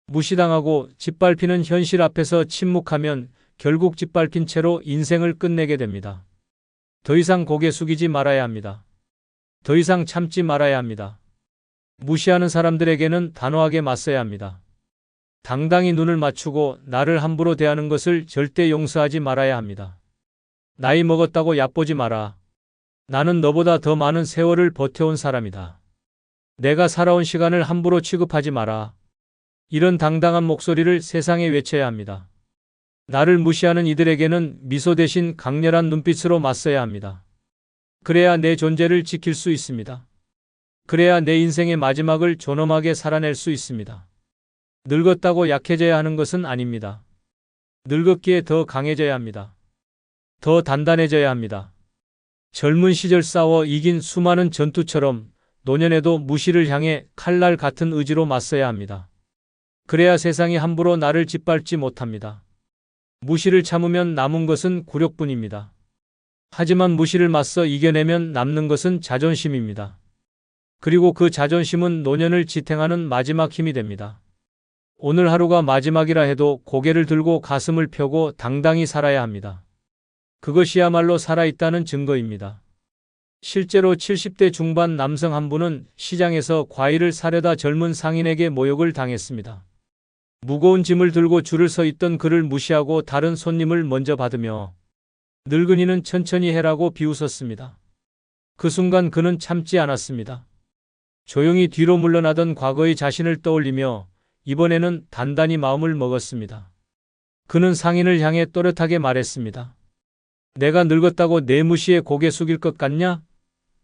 무시당하고 짓밟히는 현실 앞에서 침묵하면 결국 짓밟힌 채로 인생을 끝내게 됩니다. 더 이상 고개 숙이지 말아야 합니다. 더 이상 참지 말아야 합니다. 무시하는 사람들에게는 단호하게 맞서야 합니다. 당당히 눈을 맞추고 나를 함부로 대하는 것을 절대 용서하지 말아야 합니다. 나이 먹었다고 얕보지 마라. 나는 너보다 더 많은 세월을 버텨온 사람이다. 내가 살아온 시간을 함부로 취급하지 마라. 이런 당당한 목소리를 세상에 외쳐야 합니다. 나를 무시하는 이들에게는 미소 대신 강렬한 눈빛으로 맞서야 합니다. 그래야 내 존재를 지킬 수 있습니다. 그래야 내 인생의 마지막을 존엄하게 살아낼 수 있습니다. 늙었다고 약해져야 하는 것은 아닙니다. 늙었기에 더 강해져야 합니다. 더 단단해져야 합니다. 젊은 시절 싸워 이긴 수많은 전투처럼 노년에도 무시를 향해 칼날 같은 의지로 맞서야 합니다. 그래야 세상이 함부로 나를 짓밟지 못합니다. 무시를 참으면 남은 것은 굴욕뿐입니다. 하지만 무시를 맞서 이겨내면 남는 것은 자존심입니다. 그리고 그 자존심은 노년을 지탱하는 마지막 힘이 됩니다. 오늘 하루가 마지막이라 해도 고개를 들고 가슴을 펴고 당당히 살아야 합니다. 그것이야말로 살아있다는 증거입니다. 실제로 70대 중반 남성 한 분은 시장에서 과일을 사려다 젊은 상인에게 모욕을 당했습니다. 무거운 짐을 들고 줄을 서 있던 그를 무시하고 다른 손님을 먼저 받으며 늙은이는 천천히 해라고 비웃었습니다. 그 순간 그는 참지 않았습니다. 조용히 뒤로 물러나던 과거의 자신을 떠올리며 이번에는 단단히 마음을 먹었습니다. 그는 상인을 향해 또렷하게 말했습니다. 내가 늙었다고 내 무시에 고개 숙일 것 같냐?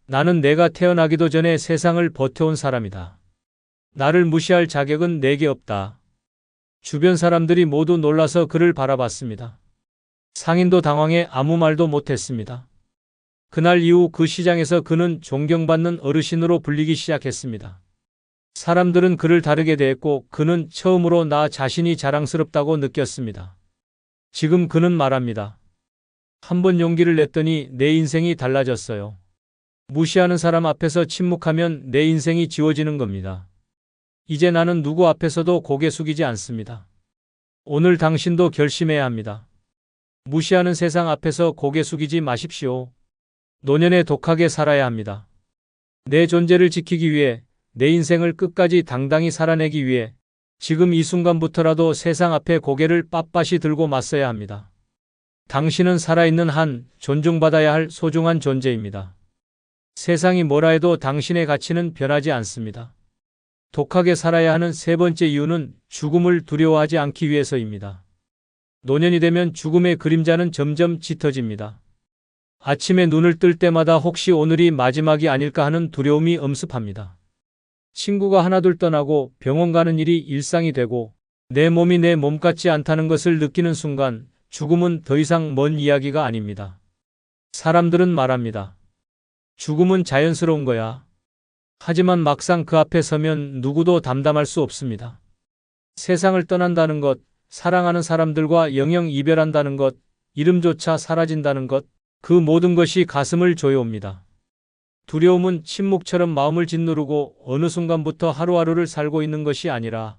나는 내가 태어나기도 전에 세상을 버텨온 사람이다. 나를 무시할 자격은 내게 없다. 주변 사람들이 모두 놀라서 그를 바라봤습니다. 상인도 당황해 아무 말도 못했습니다. 그날 이후 그 시장에서 그는 존경받는 어르신으로 불리기 시작했습니다. 사람들은 그를 다르게 대했고 그는 처음으로 나 자신이 자랑스럽다고 느꼈습니다. 지금 그는 말합니다. 한 번 용기를 냈더니 내 인생이 달라졌어요. 무시하는 사람 앞에서 침묵하면 내 인생이 지워지는 겁니다. 이제 나는 누구 앞에서도 고개 숙이지 않습니다. 오늘 당신도 결심해야 합니다. 무시하는 세상 앞에서 고개 숙이지 마십시오. 노년에 독하게 살아야 합니다. 내 존재를 지키기 위해, 내 인생을 끝까지 당당히 살아내기 위해 지금 이 순간부터라도 세상 앞에 고개를 빳빳이 들고 맞서야 합니다. 당신은 살아있는 한 존중받아야 할 소중한 존재입니다. 세상이 뭐라 해도 당신의 가치는 변하지 않습니다. 독하게 살아야 하는 세 번째 이유는 죽음을 두려워하지 않기 위해서입니다. 노년이 되면 죽음의 그림자는 점점 짙어집니다. 아침에 눈을 뜰 때마다 혹시 오늘이 마지막이 아닐까 하는 두려움이 엄습합니다. 친구가 하나둘 떠나고 병원 가는 일이 일상이 되고 내 몸이 내 몸 같지 않다는 것을 느끼는 순간 죽음은 더 이상 먼 이야기가 아닙니다. 사람들은 말합니다. 죽음은 자연스러운 거야. 하지만 막상 그 앞에 서면 누구도 담담할 수 없습니다. 세상을 떠난다는 것, 사랑하는 사람들과 영영 이별한다는 것, 이름조차 사라진다는 것, 그 모든 것이 가슴을 조여옵니다. 두려움은 침묵처럼 마음을 짓누르고 어느 순간부터 하루하루를 살고 있는 것이 아니라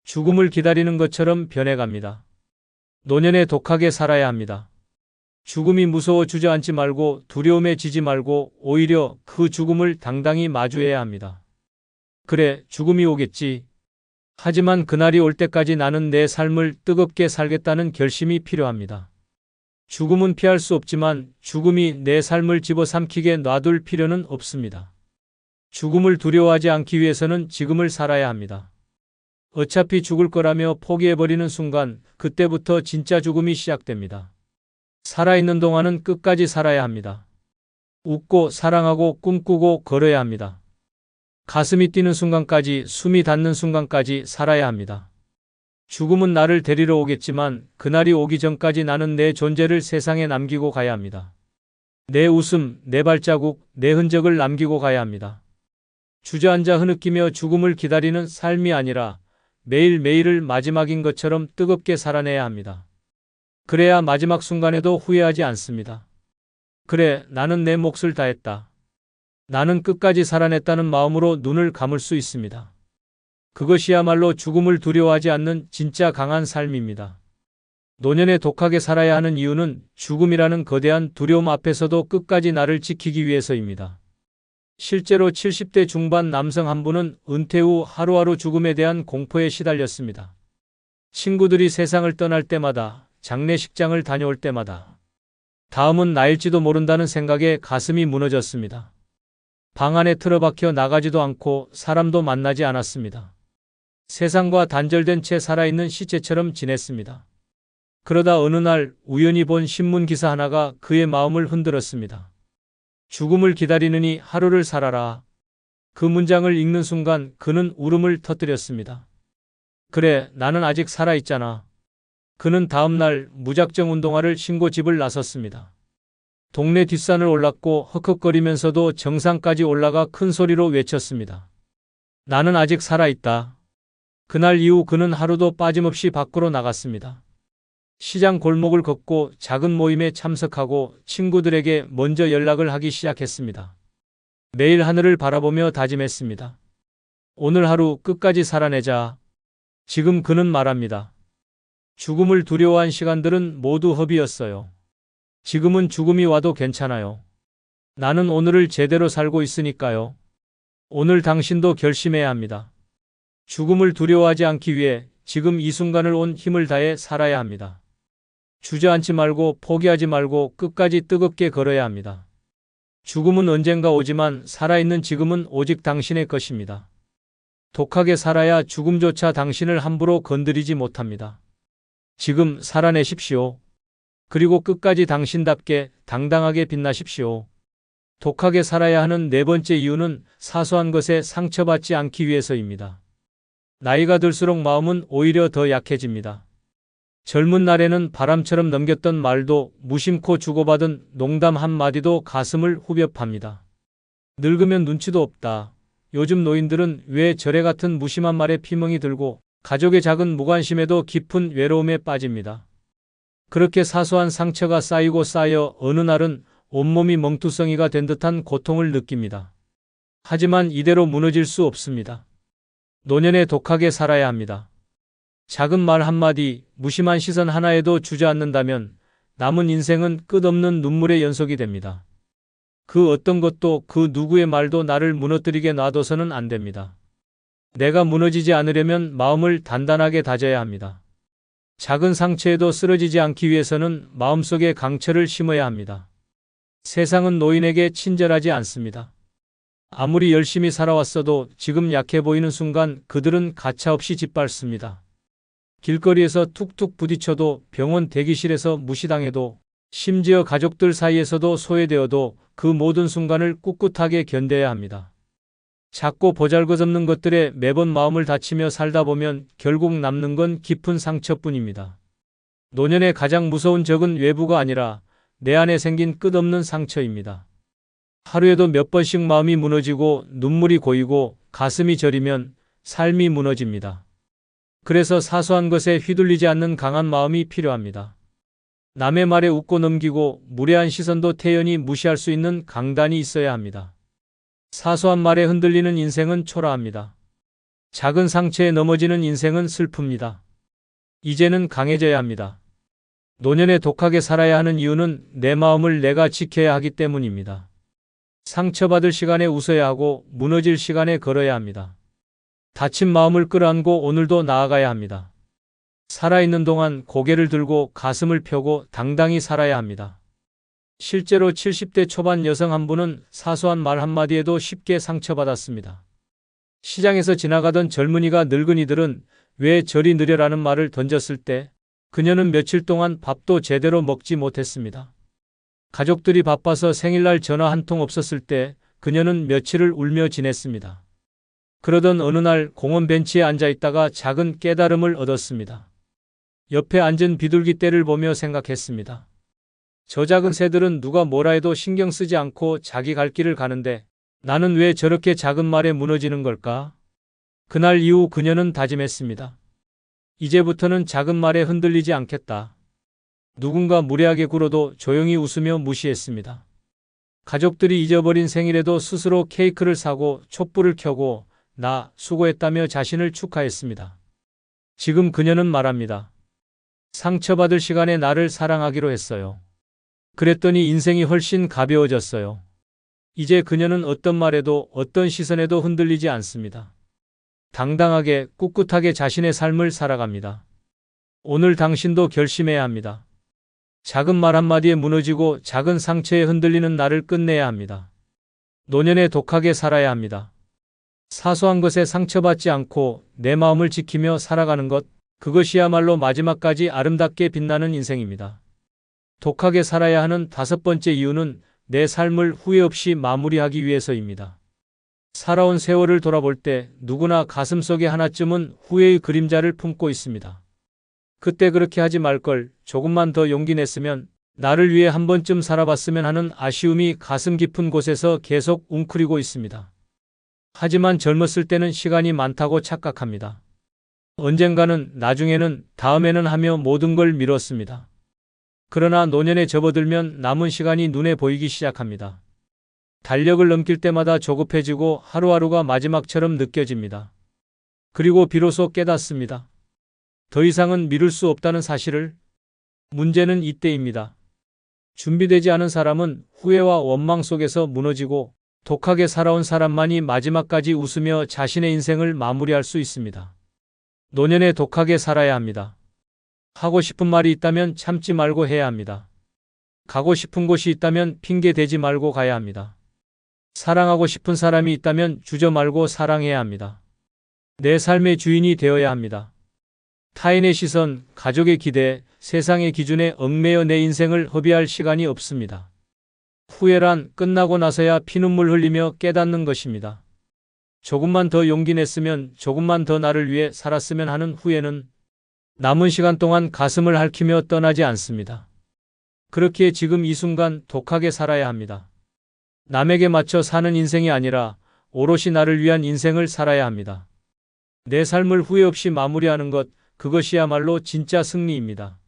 죽음을 기다리는 것처럼 변해갑니다. 노년에 독하게 살아야 합니다. 죽음이 무서워 주저앉지 말고 두려움에 지지 말고 오히려 그 죽음을 당당히 마주해야 합니다. 그래, 죽음이 오겠지. 하지만 그날이 올 때까지 나는 내 삶을 뜨겁게 살겠다는 결심이 필요합니다. 죽음은 피할 수 없지만 죽음이 내 삶을 집어삼키게 놔둘 필요는 없습니다. 죽음을 두려워하지 않기 위해서는 지금을 살아야 합니다. 어차피 죽을 거라며 포기해버리는 순간 그때부터 진짜 죽음이 시작됩니다. 살아있는 동안은 끝까지 살아야 합니다. 웃고 사랑하고 꿈꾸고 걸어야 합니다. 가슴이 뛰는 순간까지, 숨이 닿는 순간까지 살아야 합니다. 죽음은 나를 데리러 오겠지만 그날이 오기 전까지 나는 내 존재를 세상에 남기고 가야 합니다. 내 웃음, 내 발자국, 내 흔적을 남기고 가야 합니다. 주저앉아 흐느끼며 죽음을 기다리는 삶이 아니라 매일매일을 마지막인 것처럼 뜨겁게 살아내야 합니다. 그래야 마지막 순간에도 후회하지 않습니다. 그래, 나는 내 몫을 다했다. 나는 끝까지 살아냈다는 마음으로 눈을 감을 수 있습니다. 그것이야말로 죽음을 두려워하지 않는 진짜 강한 삶입니다. 노년에 독하게 살아야 하는 이유는 죽음이라는 거대한 두려움 앞에서도 끝까지 나를 지키기 위해서입니다. 실제로 70대 중반 남성 한 분은 은퇴 후 하루하루 죽음에 대한 공포에 시달렸습니다. 친구들이 세상을 떠날 때마다, 장례식장을 다녀올 때마다 다음은 나일지도 모른다는 생각에 가슴이 무너졌습니다. 방 안에 틀어박혀 나가지도 않고 사람도 만나지 않았습니다. 세상과 단절된 채 살아있는 시체처럼 지냈습니다. 그러다 어느 날 우연히 본 신문 기사 하나가 그의 마음을 흔들었습니다. 죽음을 기다리느니 하루를 살아라. 그 문장을 읽는 순간 그는 울음을 터뜨렸습니다. 그래, 나는 아직 살아있잖아. 그는 다음 날 무작정 운동화를 신고 집을 나섰습니다. 동네 뒷산을 올랐고 헉헉거리면서도 정상까지 올라가 큰 소리로 외쳤습니다. 나는 아직 살아있다. 그날 이후 그는 하루도 빠짐없이 밖으로 나갔습니다. 시장 골목을 걷고 작은 모임에 참석하고 친구들에게 먼저 연락을 하기 시작했습니다. 매일 하늘을 바라보며 다짐했습니다. 오늘 하루 끝까지 살아내자. 지금 그는 말합니다. 죽음을 두려워한 시간들은 모두 허비였어요. 지금은 죽음이 와도 괜찮아요. 나는 오늘을 제대로 살고 있으니까요. 오늘 당신도 결심해야 합니다. 죽음을 두려워하지 않기 위해 지금 이 순간을 온 힘을 다해 살아야 합니다. 주저앉지 말고 포기하지 말고 끝까지 뜨겁게 걸어야 합니다. 죽음은 언젠가 오지만 살아있는 지금은 오직 당신의 것입니다. 독하게 살아야 죽음조차 당신을 함부로 건드리지 못합니다. 지금 살아내십시오. 그리고 끝까지 당신답게 당당하게 빛나십시오. 독하게 살아야 하는 네 번째 이유는 사소한 것에 상처받지 않기 위해서입니다. 나이가 들수록 마음은 오히려 더 약해집니다. 젊은 날에는 바람처럼 넘겼던 말도 무심코 주고받은 농담 한마디도 가슴을 후벼 팝니다. 늙으면 눈치도 없다. 요즘 노인들은 왜 저래 같은 무심한 말에 피멍이 들고 가족의 작은 무관심에도 깊은 외로움에 빠집니다. 그렇게 사소한 상처가 쌓이고 쌓여 어느 날은 온몸이 멍투성이가 된 듯한 고통을 느낍니다. 하지만 이대로 무너질 수 없습니다. 노년에 독하게 살아야 합니다. 작은 말 한마디, 무심한 시선 하나에도 주저앉는다면 남은 인생은 끝없는 눈물의 연속이 됩니다. 그 어떤 것도 그 누구의 말도 나를 무너뜨리게 놔둬서는 안 됩니다. 내가 무너지지 않으려면 마음을 단단하게 다져야 합니다. 작은 상처에도 쓰러지지 않기 위해서는 마음속에 강철을 심어야 합니다. 세상은 노인에게 친절하지 않습니다. 아무리 열심히 살아왔어도 지금 약해 보이는 순간 그들은 가차없이 짓밟습니다. 길거리에서 툭툭 부딪혀도, 병원 대기실에서 무시당해도, 심지어 가족들 사이에서도 소외되어도 그 모든 순간을 꿋꿋하게 견뎌야 합니다. 작고 보잘것없는 것들에 매번 마음을 다치며 살다 보면 결국 남는 건 깊은 상처뿐입니다. 노년의 가장 무서운 적은 외부가 아니라 내 안에 생긴 끝없는 상처입니다. 하루에도 몇 번씩 마음이 무너지고 눈물이 고이고 가슴이 저리면 삶이 무너집니다. 그래서 사소한 것에 휘둘리지 않는 강한 마음이 필요합니다. 남의 말에 웃고 넘기고 무례한 시선도 태연히 무시할 수 있는 강단이 있어야 합니다. 사소한 말에 흔들리는 인생은 초라합니다. 작은 상처에 넘어지는 인생은 슬픕니다. 이제는 강해져야 합니다. 노년에 독하게 살아야 하는 이유는 내 마음을 내가 지켜야 하기 때문입니다. 상처받을 시간에 웃어야 하고 무너질 시간에 걸어야 합니다. 다친 마음을 끌어안고 오늘도 나아가야 합니다. 살아있는 동안 고개를 들고 가슴을 펴고 당당히 살아야 합니다. 실제로 70대 초반 여성 한 분은 사소한 말 한마디에도 쉽게 상처받았습니다. 시장에서 지나가던 젊은이가 늙은이들은 왜 저리 느려라는 말을 던졌을 때 그녀는 며칠 동안 밥도 제대로 먹지 못했습니다. 가족들이 바빠서 생일날 전화 한 통 없었을 때 그녀는 며칠을 울며 지냈습니다. 그러던 어느 날 공원 벤치에 앉아 있다가 작은 깨달음을 얻었습니다. 옆에 앉은 비둘기떼를 보며 생각했습니다. 저 작은 새들은 누가 뭐라 해도 신경 쓰지 않고 자기 갈 길을 가는데 나는 왜 저렇게 작은 말에 무너지는 걸까? 그날 이후 그녀는 다짐했습니다. 이제부터는 작은 말에 흔들리지 않겠다. 누군가 무례하게 굴어도 조용히 웃으며 무시했습니다. 가족들이 잊어버린 생일에도 스스로 케이크를 사고 촛불을 켜고 나 수고했다며 자신을 축하했습니다. 지금 그녀는 말합니다. 상처받을 시간에 나를 사랑하기로 했어요. 그랬더니 인생이 훨씬 가벼워졌어요. 이제 그녀는 어떤 말에도 어떤 시선에도 흔들리지 않습니다. 당당하게 꿋꿋하게 자신의 삶을 살아갑니다. 오늘 당신도 결심해야 합니다. 작은 말 한마디에 무너지고 작은 상처에 흔들리는 나를 끝내야 합니다. 노년에 독하게 살아야 합니다. 사소한 것에 상처받지 않고 내 마음을 지키며 살아가는 것, 그것이야말로 마지막까지 아름답게 빛나는 인생입니다. 독하게 살아야 하는 5번째 이유는 내 삶을 후회 없이 마무리하기 위해서입니다. 살아온 세월을 돌아볼 때 누구나 가슴속에 하나쯤은 후회의 그림자를 품고 있습니다. 그때 그렇게 하지 말걸, 조금만 더 용기 냈으면, 나를 위해 한 번쯤 살아봤으면 하는 아쉬움이 가슴 깊은 곳에서 계속 웅크리고 있습니다. 하지만 젊었을 때는 시간이 많다고 착각합니다. 언젠가는, 나중에는, 다음에는 하며 모든 걸 미뤘습니다. 그러나 노년에 접어들면 남은 시간이 눈에 보이기 시작합니다. 달력을 넘길 때마다 조급해지고 하루하루가 마지막처럼 느껴집니다. 그리고 비로소 깨닫습니다. 더 이상은 미룰 수 없다는 사실을. 문제는 이때입니다. 준비되지 않은 사람은 후회와 원망 속에서 무너지고 독하게 살아온 사람만이 마지막까지 웃으며 자신의 인생을 마무리할 수 있습니다. 노년에 독하게 살아야 합니다. 하고 싶은 말이 있다면 참지 말고 해야 합니다. 가고 싶은 곳이 있다면 핑계 대지 말고 가야 합니다. 사랑하고 싶은 사람이 있다면 주저 말고 사랑해야 합니다. 내 삶의 주인이 되어야 합니다. 타인의 시선, 가족의 기대, 세상의 기준에 얽매여 내 인생을 허비할 시간이 없습니다. 후회란 끝나고 나서야 피눈물 흘리며 깨닫는 것입니다. 조금만 더 용기 냈으면, 조금만 더 나를 위해 살았으면 하는 후회는 남은 시간 동안 가슴을 핥히며 떠나지 않습니다. 그렇기에 지금 이 순간 독하게 살아야 합니다. 남에게 맞춰 사는 인생이 아니라 오롯이 나를 위한 인생을 살아야 합니다. 내 삶을 후회 없이 마무리하는 것, 그것이야말로 진짜 승리입니다.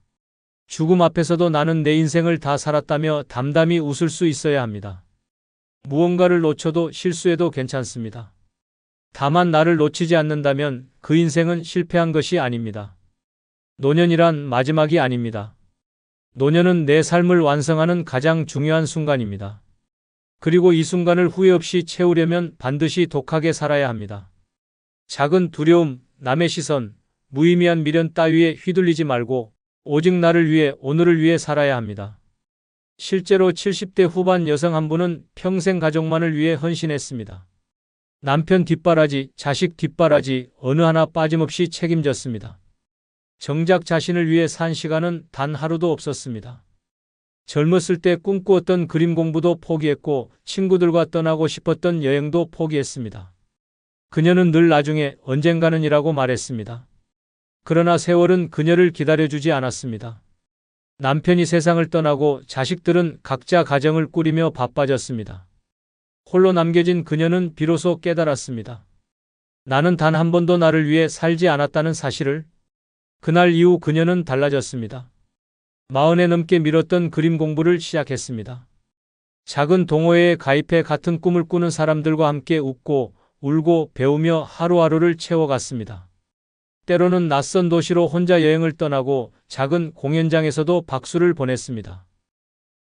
죽음 앞에서도 나는 내 인생을 다 살았다며 담담히 웃을 수 있어야 합니다. 무언가를 놓쳐도 실수해도 괜찮습니다. 다만 나를 놓치지 않는다면 그 인생은 실패한 것이 아닙니다. 노년이란 마지막이 아닙니다. 노년은 내 삶을 완성하는 가장 중요한 순간입니다. 그리고 이 순간을 후회 없이 채우려면 반드시 독하게 살아야 합니다. 작은 두려움, 남의 시선, 무의미한 미련 따위에 휘둘리지 말고 오직 나를 위해, 오늘을 위해 살아야 합니다. 실제로 70대 후반 여성 한 분은 평생 가족만을 위해 헌신했습니다. 남편 뒷바라지, 자식 뒷바라지 어느 하나 빠짐없이 책임졌습니다. 정작 자신을 위해 산 시간은 단 하루도 없었습니다. 젊었을 때 꿈꾸었던 그림 공부도 포기했고 친구들과 떠나고 싶었던 여행도 포기했습니다. 그녀는 늘 나중에 언젠가는이라고 말했습니다. 그러나 세월은 그녀를 기다려주지 않았습니다. 남편이 세상을 떠나고 자식들은 각자 가정을 꾸리며 바빠졌습니다. 홀로 남겨진 그녀는 비로소 깨달았습니다. 나는 단 한 번도 나를 위해 살지 않았다는 사실을. 그날 이후 그녀는 달라졌습니다. 40에 넘게 미뤘던 그림 공부를 시작했습니다. 작은 동호회에 가입해 같은 꿈을 꾸는 사람들과 함께 웃고 울고 배우며 하루하루를 채워갔습니다. 때로는 낯선 도시로 혼자 여행을 떠나고 작은 공연장에서도 박수를 보냈습니다.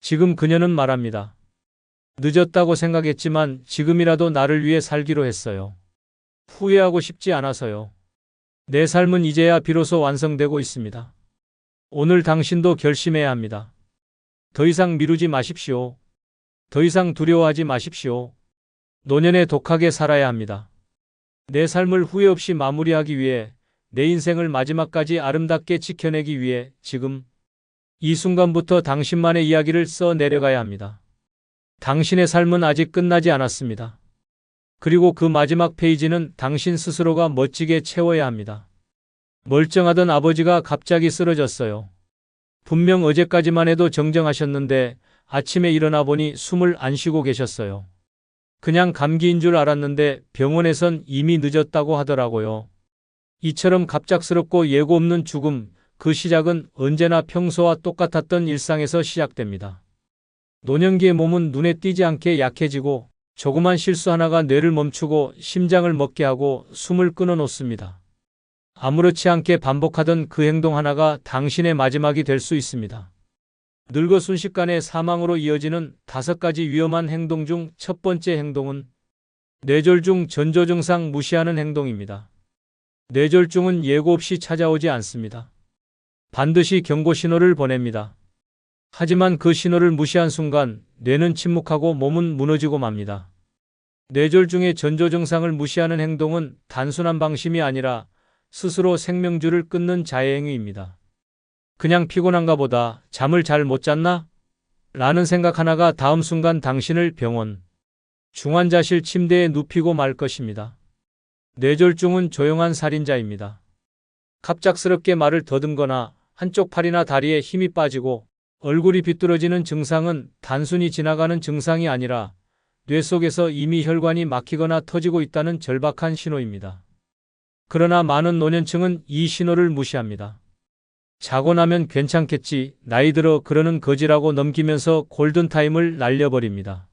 지금 그녀는 말합니다. 늦었다고 생각했지만 지금이라도 나를 위해 살기로 했어요. 후회하고 싶지 않아서요. 내 삶은 이제야 비로소 완성되고 있습니다. 오늘 당신도 결심해야 합니다. 더 이상 미루지 마십시오. 더 이상 두려워하지 마십시오. 노년에 독하게 살아야 합니다. 내 삶을 후회 없이 마무리하기 위해, 내 인생을 마지막까지 아름답게 지켜내기 위해 지금 이 순간부터 당신만의 이야기를 써 내려가야 합니다. 당신의 삶은 아직 끝나지 않았습니다. 그리고 그 마지막 페이지는 당신 스스로가 멋지게 채워야 합니다. 멀쩡하던 아버지가 갑자기 쓰러졌어요. 분명 어제까지만 해도 정정하셨는데 아침에 일어나 보니 숨을 안 쉬고 계셨어요. 그냥 감기인 줄 알았는데 병원에선 이미 늦었다고 하더라고요. 이처럼 갑작스럽고 예고 없는 죽음, 그 시작은 언제나 평소와 똑같았던 일상에서 시작됩니다. 노년기의 몸은 눈에 띄지 않게 약해지고 조그만 실수 하나가 뇌를 멈추고 심장을 멎게 하고 숨을 끊어놓습니다. 아무렇지 않게 반복하던 그 행동 하나가 당신의 마지막이 될 수 있습니다. 늙어 순식간에 사망으로 이어지는 5가지 위험한 행동 중 첫 번째 행동은 뇌졸중 전조 증상 무시하는 행동입니다. 뇌졸중은 예고 없이 찾아오지 않습니다. 반드시 경고 신호를 보냅니다. 하지만 그 신호를 무시한 순간 뇌는 침묵하고 몸은 무너지고 맙니다. 뇌졸중의 전조 증상을 무시하는 행동은 단순한 방심이 아니라 스스로 생명줄을 끊는 자해행위입니다. 그냥 피곤한가 보다, 잠을 잘 못 잤나? 라는 생각 하나가 다음 순간 당신을 병원, 중환자실 침대에 눕히고 말 것입니다. 뇌졸중은 조용한 살인자입니다. 갑작스럽게 말을 더듬거나 한쪽 팔이나 다리에 힘이 빠지고 얼굴이 비뚤어지는 증상은 단순히 지나가는 증상이 아니라 뇌 속에서 이미 혈관이 막히거나 터지고 있다는 절박한 신호입니다. 그러나 많은 노년층은 이 신호를 무시합니다. 자고 나면 괜찮겠지, 나이 들어 그러는 거지라고 넘기면서 골든타임을 날려버립니다.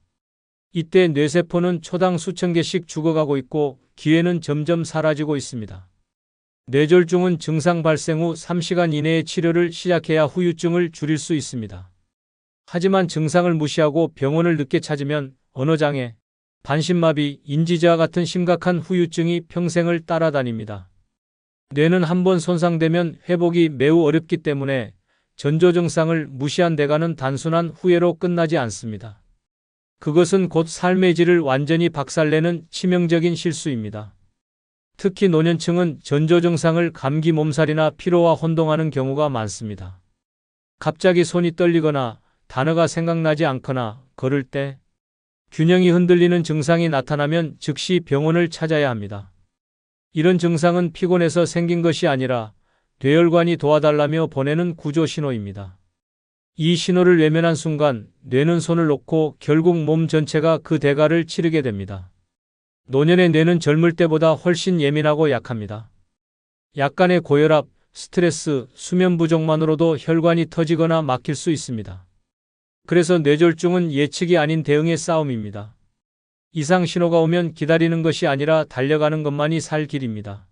이때 뇌세포는 초당 수천 개씩 죽어가고 있고 기회는 점점 사라지고 있습니다. 뇌졸중은 증상 발생 후 3시간 이내에 치료를 시작해야 후유증을 줄일 수 있습니다. 하지만 증상을 무시하고 병원을 늦게 찾으면 언어장애, 반신마비, 인지저하 같은 심각한 후유증이 평생을 따라다닙니다. 뇌는 한번 손상되면 회복이 매우 어렵기 때문에 전조 증상을 무시한 대가는 단순한 후회로 끝나지 않습니다. 그것은 곧 삶의 질을 완전히 박살내는 치명적인 실수입니다. 특히 노년층은 전조 증상을 감기 몸살이나 피로와 혼동하는 경우가 많습니다. 갑자기 손이 떨리거나 단어가 생각나지 않거나 걸을 때 균형이 흔들리는 증상이 나타나면 즉시 병원을 찾아야 합니다. 이런 증상은 피곤해서 생긴 것이 아니라 뇌혈관이 도와달라며 보내는 구조 신호입니다. 이 신호를 외면한 순간 뇌는 손을 놓고 결국 몸 전체가 그 대가를 치르게 됩니다. 노년의 뇌는 젊을 때보다 훨씬 예민하고 약합니다. 약간의 고혈압, 스트레스, 수면 부족만으로도 혈관이 터지거나 막힐 수 있습니다. 그래서 뇌졸중은 예측이 아닌 대응의 싸움입니다. 이상 신호가 오면 기다리는 것이 아니라 달려가는 것만이 살 길입니다.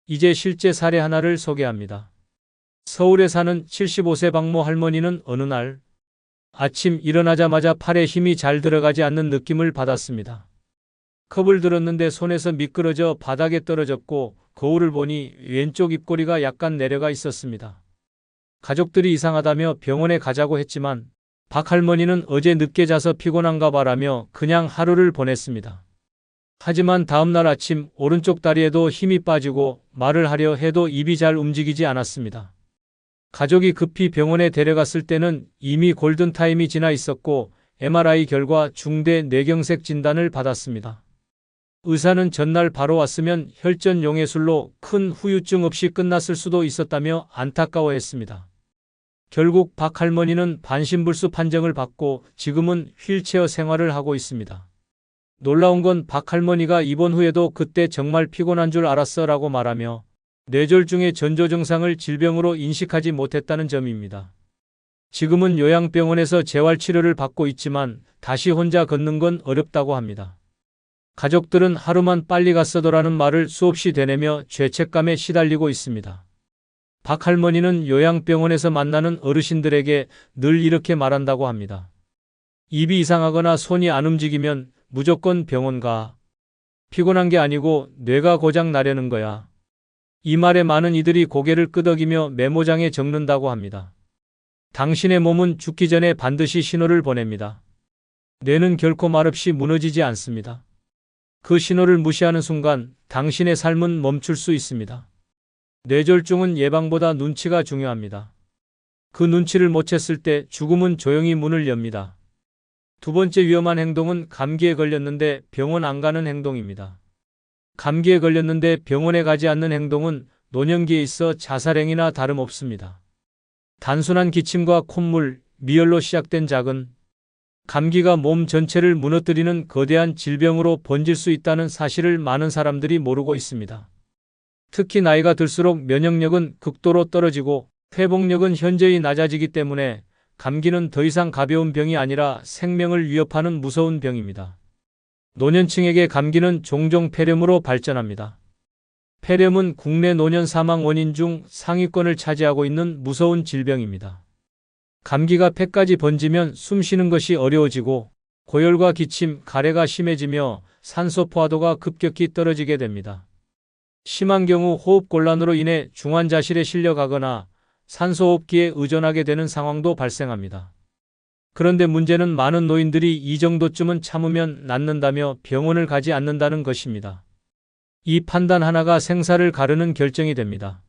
이제 실제 사례 하나를 소개합니다. 서울에 사는 75세 박모 할머니는 어느 날 아침 일어나자마자 팔에 힘이 잘 들어가지 않는 느낌을 받았습니다. 컵을 들었는데 손에서 미끄러져 바닥에 떨어졌고 거울을 보니 왼쪽 입꼬리가 약간 내려가 있었습니다. 가족들이 이상하다며 병원에 가자고 했지만 박 할머니는 어제 늦게 자서 피곤한가 봐라며 그냥 하루를 보냈습니다. 하지만 다음날 아침 오른쪽 다리에도 힘이 빠지고 말을 하려 해도 입이 잘 움직이지 않았습니다. 가족이 급히 병원에 데려갔을 때는 이미 골든타임이 지나 있었고 MRI 결과 중대 뇌경색 진단을 받았습니다. 의사는 전날 바로 왔으면 혈전 용해술로 큰 후유증 없이 끝났을 수도 있었다며 안타까워했습니다. 결국 박 할머니는 반신불수 판정을 받고 지금은 휠체어 생활을 하고 있습니다. 놀라운 건 박 할머니가 입원 후에도 그때 정말 피곤한 줄 알았어 라고 말하며 뇌졸중의 전조 증상을 질병으로 인식하지 못했다는 점입니다. 지금은 요양병원에서 재활치료를 받고 있지만 다시 혼자 걷는 건 어렵다고 합니다. 가족들은 하루만 빨리 갔어도라는 말을 수없이 되뇌며 죄책감에 시달리고 있습니다. 박 할머니는 요양병원에서 만나는 어르신들에게 늘 이렇게 말한다고 합니다. 입이 이상하거나 손이 안 움직이면 무조건 병원 가. 피곤한 게 아니고 뇌가 고장 나려는 거야. 이 말에 많은 이들이 고개를 끄덕이며 메모장에 적는다고 합니다. 당신의 몸은 죽기 전에 반드시 신호를 보냅니다. 뇌는 결코 말없이 무너지지 않습니다. 그 신호를 무시하는 순간 당신의 삶은 멈출 수 있습니다. 뇌졸중은 예방보다 눈치가 중요합니다. 그 눈치를 못 챘을 때 죽음은 조용히 문을 엽니다. 두 번째 위험한 행동은 감기에 걸렸는데 병원 안 가는 행동입니다. 감기에 걸렸는데 병원에 가지 않는 행동은 노년기에 있어 자살행위나 다름없습니다. 단순한 기침과 콧물, 미열로 시작된 작은 감기가 몸 전체를 무너뜨리는 거대한 질병으로 번질 수 있다는 사실을 많은 사람들이 모르고 있습니다. 특히 나이가 들수록 면역력은 극도로 떨어지고 회복력은 현저히 낮아지기 때문에 감기는 더 이상 가벼운 병이 아니라 생명을 위협하는 무서운 병입니다. 노년층에게 감기는 종종 폐렴으로 발전합니다. 폐렴은 국내 노년 사망 원인 중 상위권을 차지하고 있는 무서운 질병입니다. 감기가 폐까지 번지면 숨 쉬는 것이 어려워지고 고열과 기침, 가래가 심해지며 산소 포화도가 급격히 떨어지게 됩니다. 심한 경우 호흡곤란으로 인해 중환자실에 실려가거나 산소호흡기에 의존하게 되는 상황도 발생합니다. 그런데 문제는 많은 노인들이 이 정도쯤은 참으면 낫는다며 병원을 가지 않는다는 것입니다. 이 판단 하나가 생사를 가르는 결정이 됩니다.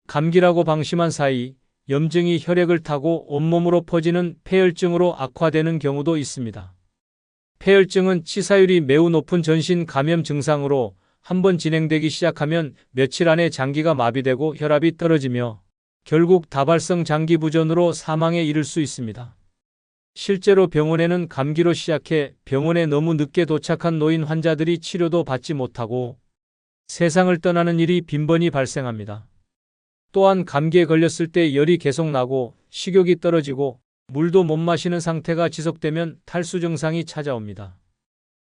감기라고 방심한 사이 염증이 혈액을 타고 온몸으로 퍼지는 폐혈증으로 악화되는 경우도 있습니다. 폐혈증은 치사율이 매우 높은 전신 감염 증상으로 한번 진행되기 시작하면 며칠 안에 장기가 마비되고 혈압이 떨어지며 결국 다발성 장기 부전으로 사망에 이를 수 있습니다. 실제로 병원에는 감기로 시작해 병원에 너무 늦게 도착한 노인 환자들이 치료도 받지 못하고 세상을 떠나는 일이 빈번히 발생합니다. 또한 감기에 걸렸을 때 열이 계속 나고 식욕이 떨어지고 물도 못 마시는 상태가 지속되면 탈수 증상이 찾아옵니다.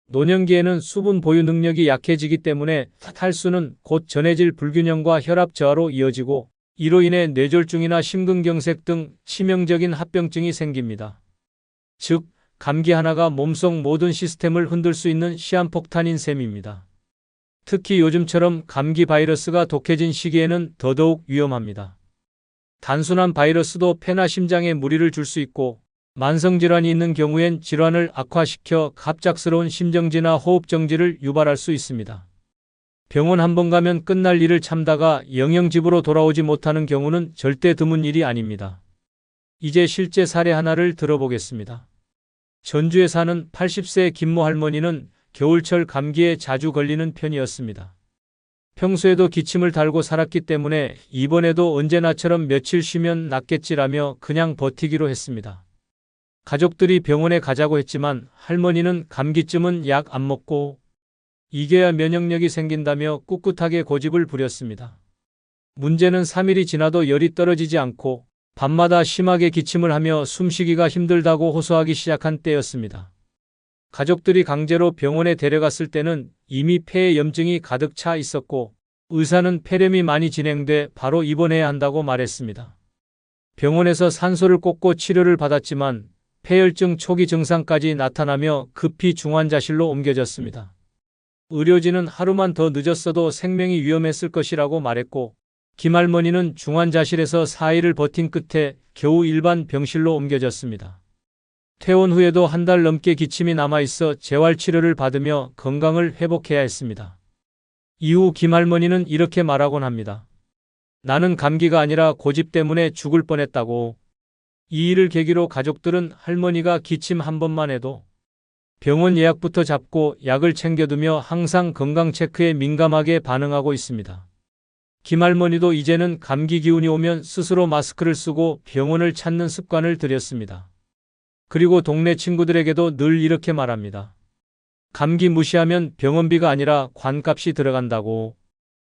노년기에는 수분 보유 능력이 약해지기 때문에 탈수는 곧 전해질 불균형과 혈압 저하로 이어지고 이로 인해 뇌졸중이나 심근경색 등 치명적인 합병증이 생깁니다. 즉, 감기 하나가 몸속 모든 시스템을 흔들 수 있는 시한폭탄인 셈입니다. 특히 요즘처럼 감기 바이러스가 독해진 시기에는 더더욱 위험합니다. 단순한 바이러스도 폐나 심장에 무리를 줄 수 있고 만성질환이 있는 경우엔 질환을 악화시켜 갑작스러운 심정지나 호흡정지를 유발할 수 있습니다. 병원 한 번 가면 끝날 일을 참다가 영영 집으로 돌아오지 못하는 경우는 절대 드문 일이 아닙니다. 이제 실제 사례 하나를 들어보겠습니다. 전주에 사는 80세 김모 할머니는 겨울철 감기에 자주 걸리는 편이었습니다. 평소에도 기침을 달고 살았기 때문에 이번에도 언제나처럼 며칠 쉬면 낫겠지라며 그냥 버티기로 했습니다. 가족들이 병원에 가자고 했지만 할머니는 감기쯤은 약 안 먹고 이겨야 면역력이 생긴다며 꿋꿋하게 고집을 부렸습니다. 문제는 3일이 지나도 열이 떨어지지 않고 밤마다 심하게 기침을 하며 숨쉬기가 힘들다고 호소하기 시작한 때였습니다. 가족들이 강제로 병원에 데려갔을 때는 이미 폐에 염증이 가득 차 있었고 의사는 폐렴이 많이 진행돼 바로 입원해야 한다고 말했습니다. 병원에서 산소를 꽂고 치료를 받았지만 폐혈증 초기 증상까지 나타나며 급히 중환자실로 옮겨졌습니다. 의료진은 하루만 더 늦었어도 생명이 위험했을 것이라고 말했고 김할머니는 중환자실에서 4일을 버틴 끝에 겨우 일반 병실로 옮겨졌습니다. 퇴원 후에도 한 달 넘게 기침이 남아있어 재활치료를 받으며 건강을 회복해야 했습니다. 이후 김할머니는 이렇게 말하곤 합니다. 나는 감기가 아니라 고집 때문에 죽을 뻔했다고. 이 일을 계기로 가족들은 할머니가 기침 한 번만 해도 병원 예약부터 잡고 약을 챙겨두며 항상 건강 체크에 민감하게 반응하고 있습니다. 김할머니도 이제는 감기 기운이 오면 스스로 마스크를 쓰고 병원을 찾는 습관을 들였습니다. 그리고 동네 친구들에게도 늘 이렇게 말합니다. 감기 무시하면 병원비가 아니라 관값이 들어간다고.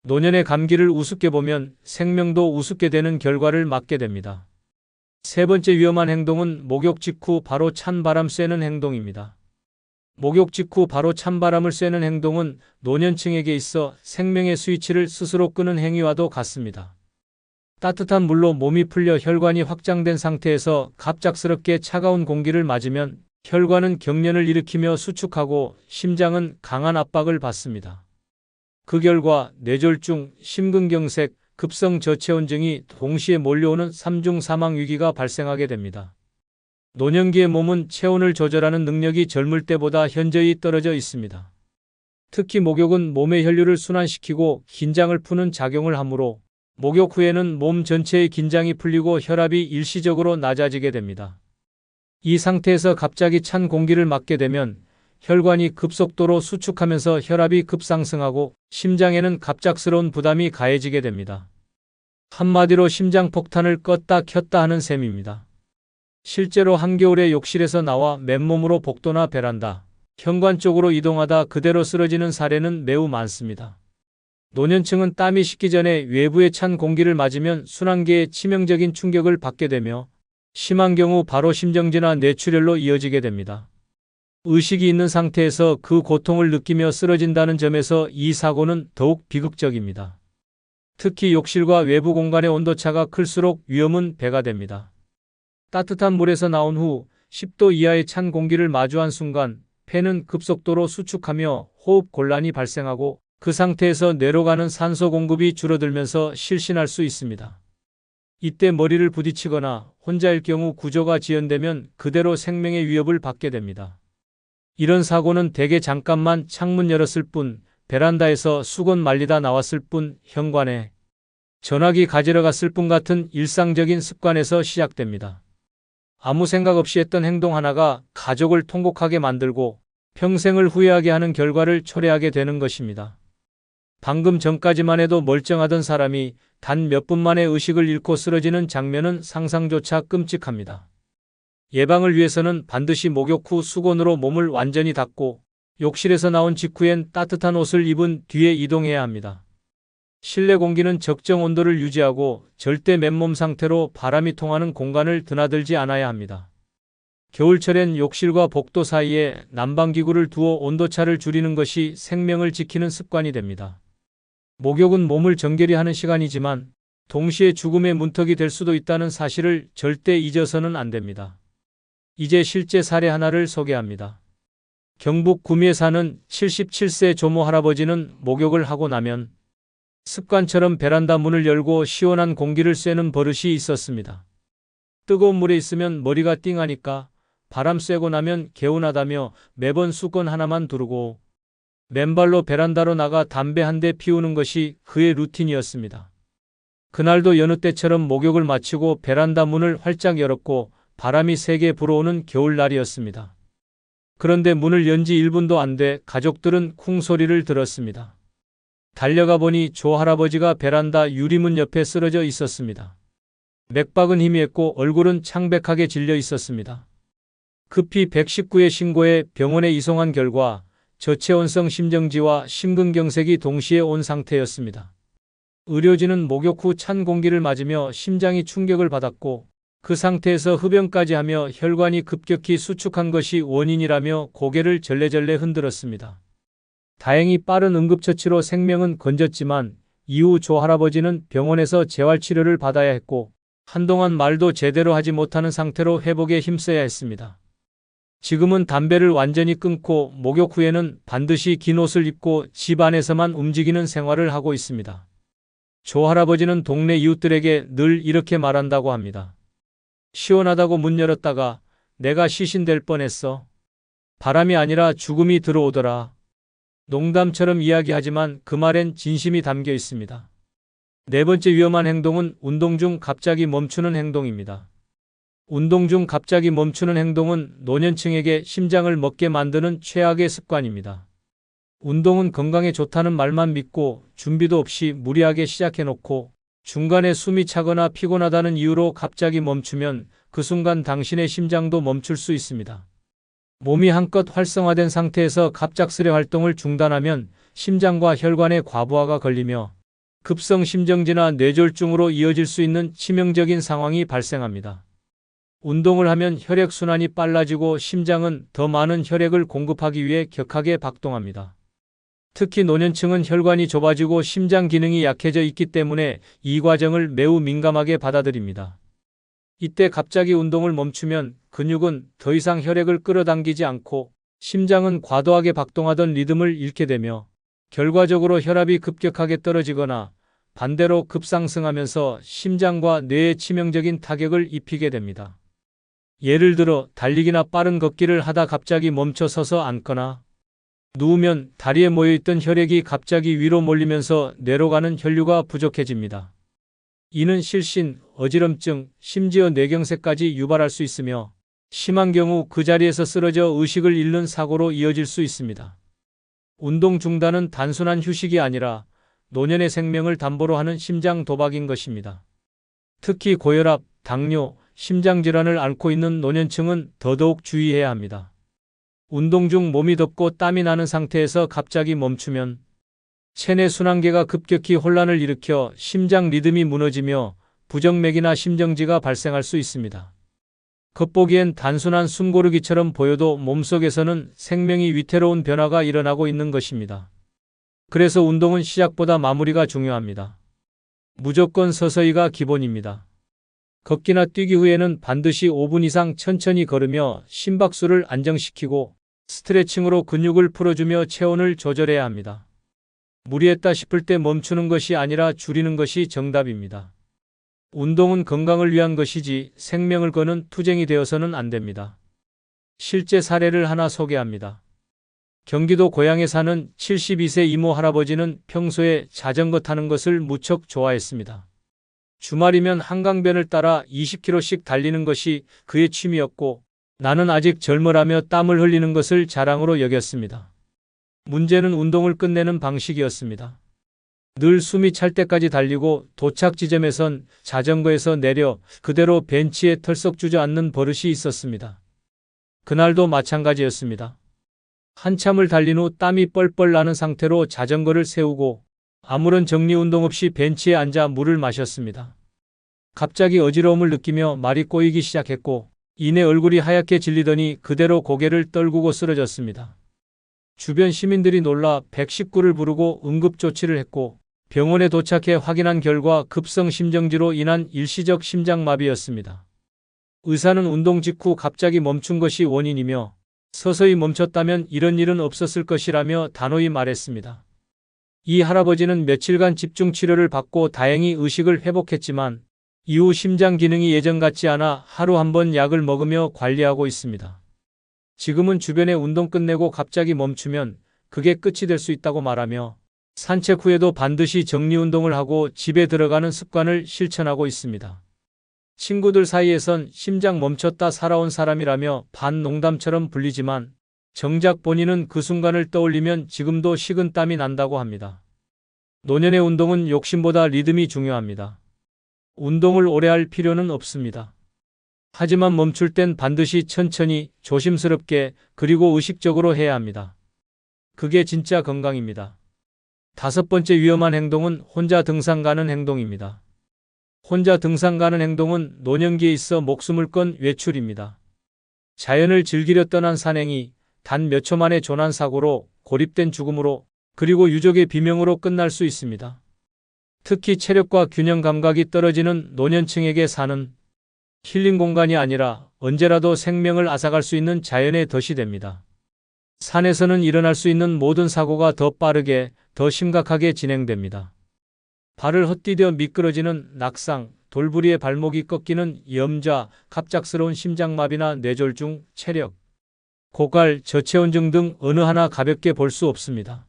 노년의 감기를 우습게 보면 생명도 우습게 되는 결과를 맞게 됩니다. 세 번째 위험한 행동은 목욕 직후 바로 찬바람 쐬는 행동입니다. 목욕 직후 바로 찬바람을 쐬는 행동은 노년층에게 있어 생명의 스위치를 스스로 끄는 행위와도 같습니다. 따뜻한 물로 몸이 풀려 혈관이 확장된 상태에서 갑작스럽게 차가운 공기를 맞으면 혈관은 경련을 일으키며 수축하고 심장은 강한 압박을 받습니다. 그 결과 뇌졸중, 심근경색, 급성 저체온증이 동시에 몰려오는 3중 사망 위기가 발생하게 됩니다. 노년기의 몸은 체온을 조절하는 능력이 젊을 때보다 현저히 떨어져 있습니다. 특히 목욕은 몸의 혈류를 순환시키고 긴장을 푸는 작용을 하므로 목욕 후에는 몸 전체의 긴장이 풀리고 혈압이 일시적으로 낮아지게 됩니다. 이 상태에서 갑자기 찬 공기를 맞게 되면 혈관이 급속도로 수축하면서 혈압이 급상승하고 심장에는 갑작스러운 부담이 가해지게 됩니다. 한마디로 심장폭탄을 껐다 켰다 하는 셈입니다. 실제로 한겨울에 욕실에서 나와 맨몸으로 복도나 베란다, 현관 쪽으로 이동하다 그대로 쓰러지는 사례는 매우 많습니다. 노년층은 땀이 식기 전에 외부의 찬 공기를 맞으면 순환계에 치명적인 충격을 받게 되며 심한 경우 바로 심정지나 뇌출혈로 이어지게 됩니다. 의식이 있는 상태에서 그 고통을 느끼며 쓰러진다는 점에서 이 사고는 더욱 비극적입니다. 특히 욕실과 외부 공간의 온도차가 클수록 위험은 배가 됩니다. 따뜻한 물에서 나온 후 10도 이하의 찬 공기를 마주한 순간 폐는 급속도로 수축하며 호흡 곤란이 발생하고 그 상태에서 뇌로 가는 산소 공급이 줄어들면서 실신할 수 있습니다. 이때 머리를 부딪히거나 혼자일 경우 구조가 지연되면 그대로 생명의 위협을 받게 됩니다. 이런 사고는 대개 잠깐만 창문 열었을 뿐, 베란다에서 수건 말리다 나왔을 뿐, 현관에 전화기 가지러 갔을 뿐 같은 일상적인 습관에서 시작됩니다. 아무 생각 없이 했던 행동 하나가 가족을 통곡하게 만들고 평생을 후회하게 하는 결과를 초래하게 되는 것입니다. 방금 전까지만 해도 멀쩡하던 사람이 단 몇 분 만에 의식을 잃고 쓰러지는 장면은 상상조차 끔찍합니다. 예방을 위해서는 반드시 목욕 후 수건으로 몸을 완전히 닦고 욕실에서 나온 직후엔 따뜻한 옷을 입은 뒤에 이동해야 합니다. 실내 공기는 적정 온도를 유지하고 절대 맨몸 상태로 바람이 통하는 공간을 드나들지 않아야 합니다. 겨울철엔 욕실과 복도 사이에 난방기구를 두어 온도차를 줄이는 것이 생명을 지키는 습관이 됩니다. 목욕은 몸을 정결히 하는 시간이지만 동시에 죽음의 문턱이 될 수도 있다는 사실을 절대 잊어서는 안 됩니다. 이제 실제 사례 하나를 소개합니다. 경북 구미에 사는 77세 조모 할아버지는 목욕을 하고 나면 습관처럼 베란다 문을 열고 시원한 공기를 쐬는 버릇이 있었습니다. 뜨거운 물에 있으면 머리가 띵하니까 바람 쐬고 나면 개운하다며 매번 수건 하나만 두르고 맨발로 베란다로 나가 담배 한 대 피우는 것이 그의 루틴이었습니다. 그날도 여느 때처럼 목욕을 마치고 베란다 문을 활짝 열었고 바람이 세게 불어오는 겨울날이었습니다. 그런데 문을 연 지 1분도 안 돼 가족들은 쿵 소리를 들었습니다. 달려가 보니 조 할아버지가 베란다 유리문 옆에 쓰러져 있었습니다. 맥박은 희미했고 얼굴은 창백하게 질려 있었습니다. 급히 119에 신고해 병원에 이송한 결과 저체온성 심정지와 심근경색이 동시에 온 상태였습니다. 의료진은 목욕 후 찬 공기를 맞으며 심장이 충격을 받았고 그 상태에서 흡연까지 하며 혈관이 급격히 수축한 것이 원인이라며 고개를 절레절레 흔들었습니다. 다행히 빠른 응급처치로 생명은 건졌지만 이후 조 할아버지는 병원에서 재활치료를 받아야 했고 한동안 말도 제대로 하지 못하는 상태로 회복에 힘써야 했습니다. 지금은 담배를 완전히 끊고 목욕 후에는 반드시 긴 옷을 입고 집 안에서만 움직이는 생활을 하고 있습니다. 조 할아버지는 동네 이웃들에게 늘 이렇게 말한다고 합니다. 시원하다고 문 열었다가 내가 시신될 뻔했어. 바람이 아니라 죽음이 들어오더라. 농담처럼 이야기하지만 그 말엔 진심이 담겨 있습니다. 네 번째 위험한 행동은 운동 중 갑자기 멈추는 행동입니다. 운동 중 갑자기 멈추는 행동은 노년층에게 심장을 멎게 만드는 최악의 습관입니다. 운동은 건강에 좋다는 말만 믿고 준비도 없이 무리하게 시작해놓고 중간에 숨이 차거나 피곤하다는 이유로 갑자기 멈추면 그 순간 당신의 심장도 멈출 수 있습니다. 몸이 한껏 활성화된 상태에서 갑작스레 활동을 중단하면 심장과 혈관에 과부하가 걸리며 급성 심정지나 뇌졸중으로 이어질 수 있는 치명적인 상황이 발생합니다. 운동을 하면 혈액순환이 빨라지고 심장은 더 많은 혈액을 공급하기 위해 격하게 박동합니다. 특히 노년층은 혈관이 좁아지고 심장 기능이 약해져 있기 때문에 이 과정을 매우 민감하게 받아들입니다. 이때 갑자기 운동을 멈추면 근육은 더 이상 혈액을 끌어당기지 않고 심장은 과도하게 박동하던 리듬을 잃게 되며 결과적으로 혈압이 급격하게 떨어지거나 반대로 급상승하면서 심장과 뇌에 치명적인 타격을 입히게 됩니다. 예를 들어 달리기나 빠른 걷기를 하다 갑자기 멈춰 서서 앉거나 누우면 다리에 모여있던 혈액이 갑자기 위로 몰리면서 뇌로 가는 혈류가 부족해집니다. 이는 실신, 어지럼증, 심지어 뇌경색까지 유발할 수 있으며 심한 경우 그 자리에서 쓰러져 의식을 잃는 사고로 이어질 수 있습니다. 운동 중단은 단순한 휴식이 아니라 노년의 생명을 담보로 하는 심장 도박인 것입니다. 특히 고혈압, 당뇨, 심장질환을 앓고 있는 노년층은 더더욱 주의해야 합니다. 운동 중 몸이 덥고 땀이 나는 상태에서 갑자기 멈추면 체내 순환계가 급격히 혼란을 일으켜 심장 리듬이 무너지며 부정맥이나 심정지가 발생할 수 있습니다. 겉보기엔 단순한 숨고르기처럼 보여도 몸속에서는 생명이 위태로운 변화가 일어나고 있는 것입니다. 그래서 운동은 시작보다 마무리가 중요합니다. 무조건 서서히가 기본입니다. 걷기나 뛰기 후에는 반드시 5분 이상 천천히 걸으며 심박수를 안정시키고 스트레칭으로 근육을 풀어주며 체온을 조절해야 합니다. 무리했다 싶을 때 멈추는 것이 아니라 줄이는 것이 정답입니다. 운동은 건강을 위한 것이지 생명을 거는 투쟁이 되어서는 안 됩니다. 실제 사례를 하나 소개합니다. 경기도 고양에 사는 72세 이모 할아버지는 평소에 자전거 타는 것을 무척 좋아했습니다. 주말이면 한강변을 따라 20km씩 달리는 것이 그의 취미였고 나는 아직 젊으라며 땀을 흘리는 것을 자랑으로 여겼습니다. 문제는 운동을 끝내는 방식이었습니다. 늘 숨이 찰 때까지 달리고 도착 지점에선 자전거에서 내려 그대로 벤치에 털썩 주저앉는 버릇이 있었습니다. 그날도 마찬가지였습니다. 한참을 달린 후 땀이 뻘뻘 나는 상태로 자전거를 세우고 아무런 정리운동 없이 벤치에 앉아 물을 마셨습니다. 갑자기 어지러움을 느끼며 말이 꼬이기 시작했고 이내 얼굴이 하얗게 질리더니 그대로 고개를 떨구고 쓰러졌습니다. 주변 시민들이 놀라 119를 부르고 응급조치를 했고 병원에 도착해 확인한 결과 급성 심정지로 인한 일시적 심장마비였습니다. 의사는 운동 직후 갑자기 멈춘 것이 원인이며 서서히 멈췄다면 이런 일은 없었을 것이라며 단호히 말했습니다. 이 할아버지는 며칠간 집중치료를 받고 다행히 의식을 회복했지만 이후 심장 기능이 예전 같지 않아 하루 한 번 약을 먹으며 관리하고 있습니다. 지금은 주변에 운동 끝내고 갑자기 멈추면 그게 끝이 될 수 있다고 말하며 산책 후에도 반드시 정리운동을 하고 집에 들어가는 습관을 실천하고 있습니다. 친구들 사이에선 심장 멈췄다 살아온 사람이라며 반농담처럼 불리지만 정작 본인은 그 순간을 떠올리면 지금도 식은땀이 난다고 합니다. 노년의 운동은 욕심보다 리듬이 중요합니다. 운동을 오래 할 필요는 없습니다. 하지만 멈출 땐 반드시 천천히, 조심스럽게, 그리고 의식적으로 해야 합니다. 그게 진짜 건강입니다. 5번째 위험한 행동은 혼자 등산 가는 행동입니다. 혼자 등산 가는 행동은 노년기에 있어 목숨을 건 외출입니다. 자연을 즐기려 떠난 산행이 단 몇 초 만에 조난사고로, 고립된 죽음으로, 그리고 유족의 비명으로 끝날 수 있습니다. 특히 체력과 균형 감각이 떨어지는 노년층에게 산은 힐링 공간이 아니라 언제라도 생명을 앗아갈 수 있는 자연의 덫이 됩니다. 산에서는 일어날 수 있는 모든 사고가 더 빠르게, 더 심각하게 진행됩니다. 발을 헛디뎌 미끄러지는 낙상, 돌부리에 발목이 꺾이는 염좌, 갑작스러운 심장마비나 뇌졸중, 체력, 고갈, 저체온증 등 어느 하나 가볍게 볼 수 없습니다.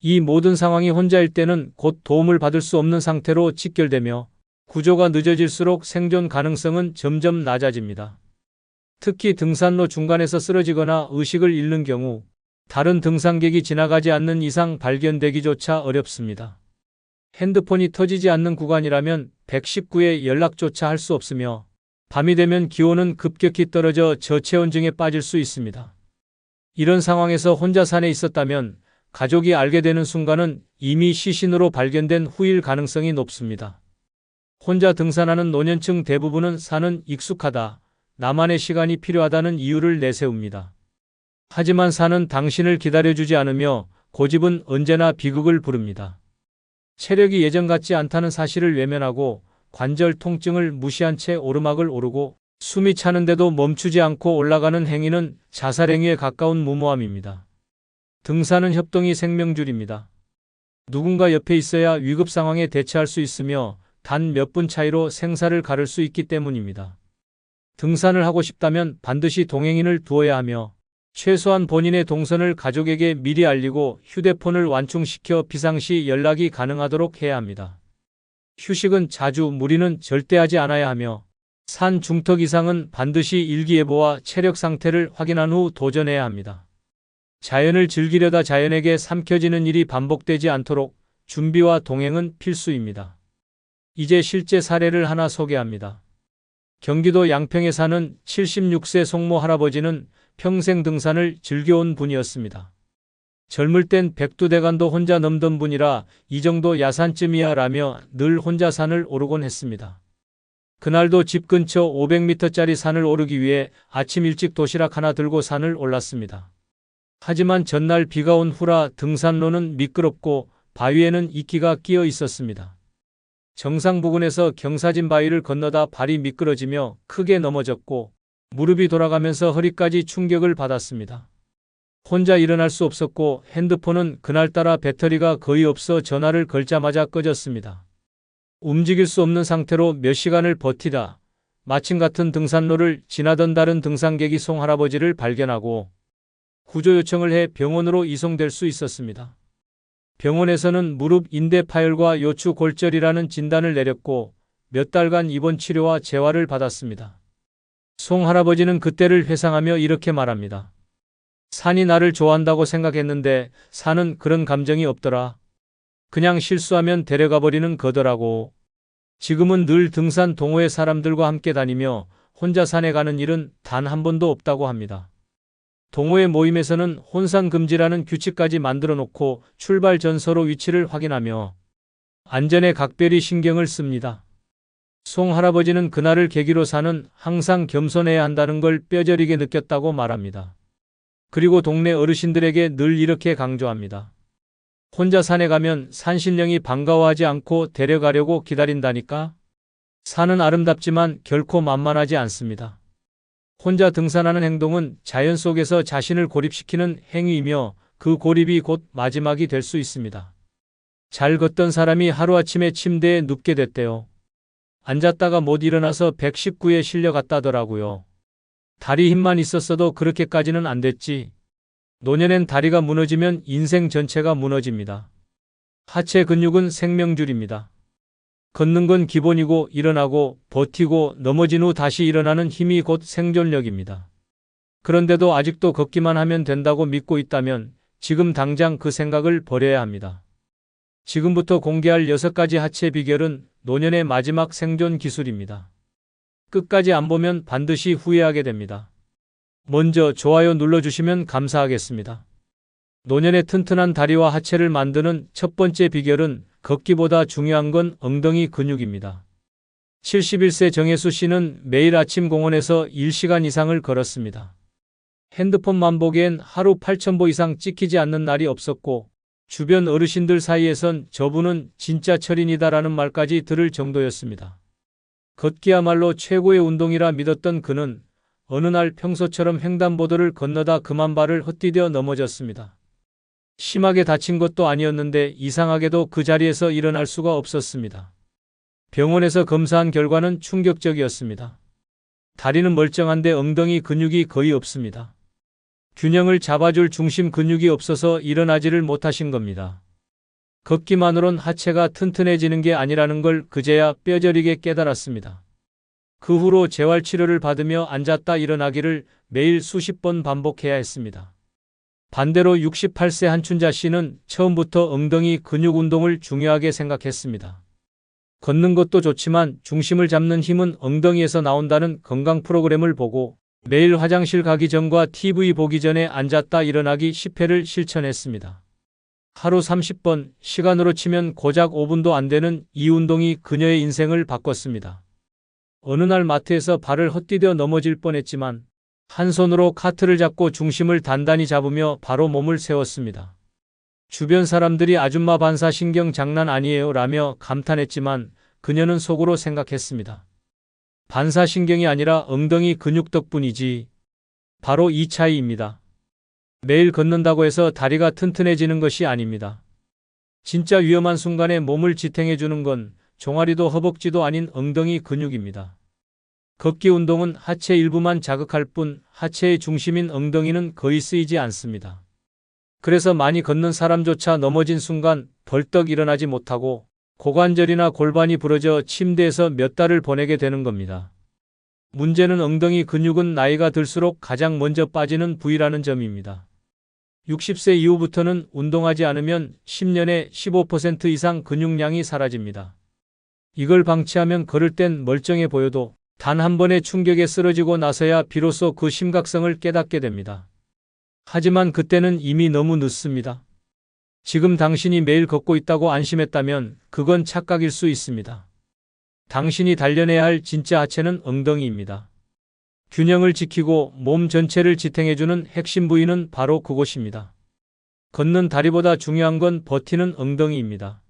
이 모든 상황이 혼자일 때는 곧 도움을 받을 수 없는 상태로 직결되며 구조가 늦어질수록 생존 가능성은 점점 낮아집니다. 특히 등산로 중간에서 쓰러지거나 의식을 잃는 경우 다른 등산객이 지나가지 않는 이상 발견되기조차 어렵습니다. 핸드폰이 터지지 않는 구간이라면 119에 연락조차 할 수 없으며 밤이 되면 기온은 급격히 떨어져 저체온증에 빠질 수 있습니다. 이런 상황에서 혼자 산에 있었다면 가족이 알게 되는 순간은 이미 시신으로 발견된 후일 가능성이 높습니다. 혼자 등산하는 노년층 대부분은 산은 익숙하다, 나만의 시간이 필요하다는 이유를 내세웁니다. 하지만 산은 당신을 기다려주지 않으며 고집은 언제나 비극을 부릅니다. 체력이 예전 같지 않다는 사실을 외면하고 관절 통증을 무시한 채 오르막을 오르고 숨이 차는데도 멈추지 않고 올라가는 행위는 자살행위에 가까운 무모함입니다. 등산은 협동이 생명줄입니다. 누군가 옆에 있어야 위급 상황에 대처할 수 있으며 단 몇 분 차이로 생사를 가를 수 있기 때문입니다. 등산을 하고 싶다면 반드시 동행인을 두어야 하며 최소한 본인의 동선을 가족에게 미리 알리고 휴대폰을 완충시켜 비상시 연락이 가능하도록 해야 합니다. 휴식은 자주, 무리는 절대 하지 않아야 하며 산 중턱 이상은 반드시 일기예보와 체력 상태를 확인한 후 도전해야 합니다. 자연을 즐기려다 자연에게 삼켜지는 일이 반복되지 않도록 준비와 동행은 필수입니다. 이제 실제 사례를 하나 소개합니다. 경기도 양평에 사는 76세 송모 할아버지는 평생 등산을 즐겨온 분이었습니다. 젊을 땐 백두대간도 혼자 넘던 분이라 이 정도 야산쯤이야 라며 늘 혼자 산을 오르곤 했습니다. 그날도 집 근처 500m짜리 산을 오르기 위해 아침 일찍 도시락 하나 들고 산을 올랐습니다. 하지만 전날 비가 온 후라 등산로는 미끄럽고 바위에는 이끼가 끼어 있었습니다. 정상 부근에서 경사진 바위를 건너다 발이 미끄러지며 크게 넘어졌고 무릎이 돌아가면서 허리까지 충격을 받았습니다. 혼자 일어날 수 없었고 핸드폰은 그날따라 배터리가 거의 없어 전화를 걸자마자 꺼졌습니다. 움직일 수 없는 상태로 몇 시간을 버티다 마침 같은 등산로를 지나던 다른 등산객이 송 할아버지를 발견하고 구조 요청을 해 병원으로 이송될 수 있었습니다. 병원에서는 무릎 인대 파열과 요추 골절이라는 진단을 내렸고 몇 달간 입원 치료와 재활을 받았습니다. 송 할아버지는 그때를 회상하며 이렇게 말합니다. 산이 나를 좋아한다고 생각했는데 산은 그런 감정이 없더라. 그냥 실수하면 데려가 버리는 거더라고. 지금은 늘 등산 동호회 사람들과 함께 다니며 혼자 산에 가는 일은 단 한 번도 없다고 합니다. 동호회 모임에서는 혼산 금지라는 규칙까지 만들어 놓고 출발 전 서로 위치를 확인하며 안전에 각별히 신경을 씁니다. 송 할아버지는 그날을 계기로 산은 항상 겸손해야 한다는 걸 뼈저리게 느꼈다고 말합니다. 그리고 동네 어르신들에게 늘 이렇게 강조합니다. 혼자 산에 가면 산신령이 반가워하지 않고 데려가려고 기다린다니까? 산은 아름답지만 결코 만만하지 않습니다. 혼자 등산하는 행동은 자연 속에서 자신을 고립시키는 행위이며 그 고립이 곧 마지막이 될 수 있습니다. 잘 걷던 사람이 하루아침에 침대에 눕게 됐대요. 앉았다가 못 일어나서 119에 실려갔다더라고요. 다리 힘만 있었어도 그렇게까지는 안 됐지. 노년엔 다리가 무너지면 인생 전체가 무너집니다. 하체 근육은 생명줄입니다. 걷는 건 기본이고 일어나고 버티고 넘어진 후 다시 일어나는 힘이 곧 생존력입니다. 그런데도 아직도 걷기만 하면 된다고 믿고 있다면 지금 당장 그 생각을 버려야 합니다. 지금부터 공개할 6가지 하체 비결은 노년의 마지막 생존 기술입니다. 끝까지 안 보면 반드시 후회하게 됩니다. 먼저 좋아요 눌러주시면 감사하겠습니다. 노년의 튼튼한 다리와 하체를 만드는 첫 번째 비결은 걷기보다 중요한 건 엉덩이 근육입니다. 71세 정혜수 씨는 매일 아침 공원에서 1시간 이상을 걸었습니다. 핸드폰만 보기엔 하루 8,000보 이상 찍히지 않는 날이 없었고 주변 어르신들 사이에선 저분은 진짜 철인이다라는 말까지 들을 정도였습니다. 걷기야말로 최고의 운동이라 믿었던 그는 어느 날 평소처럼 횡단보도를 건너다 그만 발을 헛디뎌 넘어졌습니다. 심하게 다친 것도 아니었는데 이상하게도 그 자리에서 일어날 수가 없었습니다. 병원에서 검사한 결과는 충격적이었습니다. 다리는 멀쩡한데 엉덩이 근육이 거의 없습니다. 균형을 잡아줄 중심 근육이 없어서 일어나지를 못하신 겁니다. 걷기만으론 하체가 튼튼해지는 게 아니라는 걸 그제야 뼈저리게 깨달았습니다. 그 후로 재활치료를 받으며 앉았다 일어나기를 매일 수십 번 반복해야 했습니다. 반대로 68세 한춘자 씨는 처음부터 엉덩이 근육 운동을 중요하게 생각했습니다. 걷는 것도 좋지만 중심을 잡는 힘은 엉덩이에서 나온다는 건강 프로그램을 보고 매일 화장실 가기 전과 TV 보기 전에 앉았다 일어나기 10회를 실천했습니다. 하루 30번, 시간으로 치면 고작 5분도 안 되는 이 운동이 그녀의 인생을 바꿨습니다. 어느 날 마트에서 발을 헛디뎌 넘어질 뻔했지만 한 손으로 카트를 잡고 중심을 단단히 잡으며 바로 몸을 세웠습니다. 주변 사람들이 아줌마 반사신경 장난 아니에요 라며 감탄했지만 그녀는 속으로 생각했습니다. 반사신경이 아니라 엉덩이 근육 덕분이지. 바로 이 차이입니다. 매일 걷는다고 해서 다리가 튼튼해지는 것이 아닙니다. 진짜 위험한 순간에 몸을 지탱해주는 건 종아리도 허벅지도 아닌 엉덩이 근육입니다. 걷기 운동은 하체 일부만 자극할 뿐 하체의 중심인 엉덩이는 거의 쓰이지 않습니다. 그래서 많이 걷는 사람조차 넘어진 순간 벌떡 일어나지 못하고 고관절이나 골반이 부러져 침대에서 몇 달을 보내게 되는 겁니다. 문제는 엉덩이 근육은 나이가 들수록 가장 먼저 빠지는 부위라는 점입니다. 60세 이후부터는 운동하지 않으면 10년에 15% 이상 근육량이 사라집니다. 이걸 방치하면 걸을 땐 멀쩡해 보여도 단 한 번의 충격에 쓰러지고 나서야 비로소 그 심각성을 깨닫게 됩니다. 하지만 그때는 이미 너무 늦습니다. 지금 당신이 매일 걷고 있다고 안심했다면 그건 착각일 수 있습니다. 당신이 단련해야 할 진짜 하체는 엉덩이입니다. 균형을 지키고 몸 전체를 지탱해주는 핵심 부위는 바로 그곳입니다. 걷는 다리보다 중요한 건 버티는 엉덩이입니다.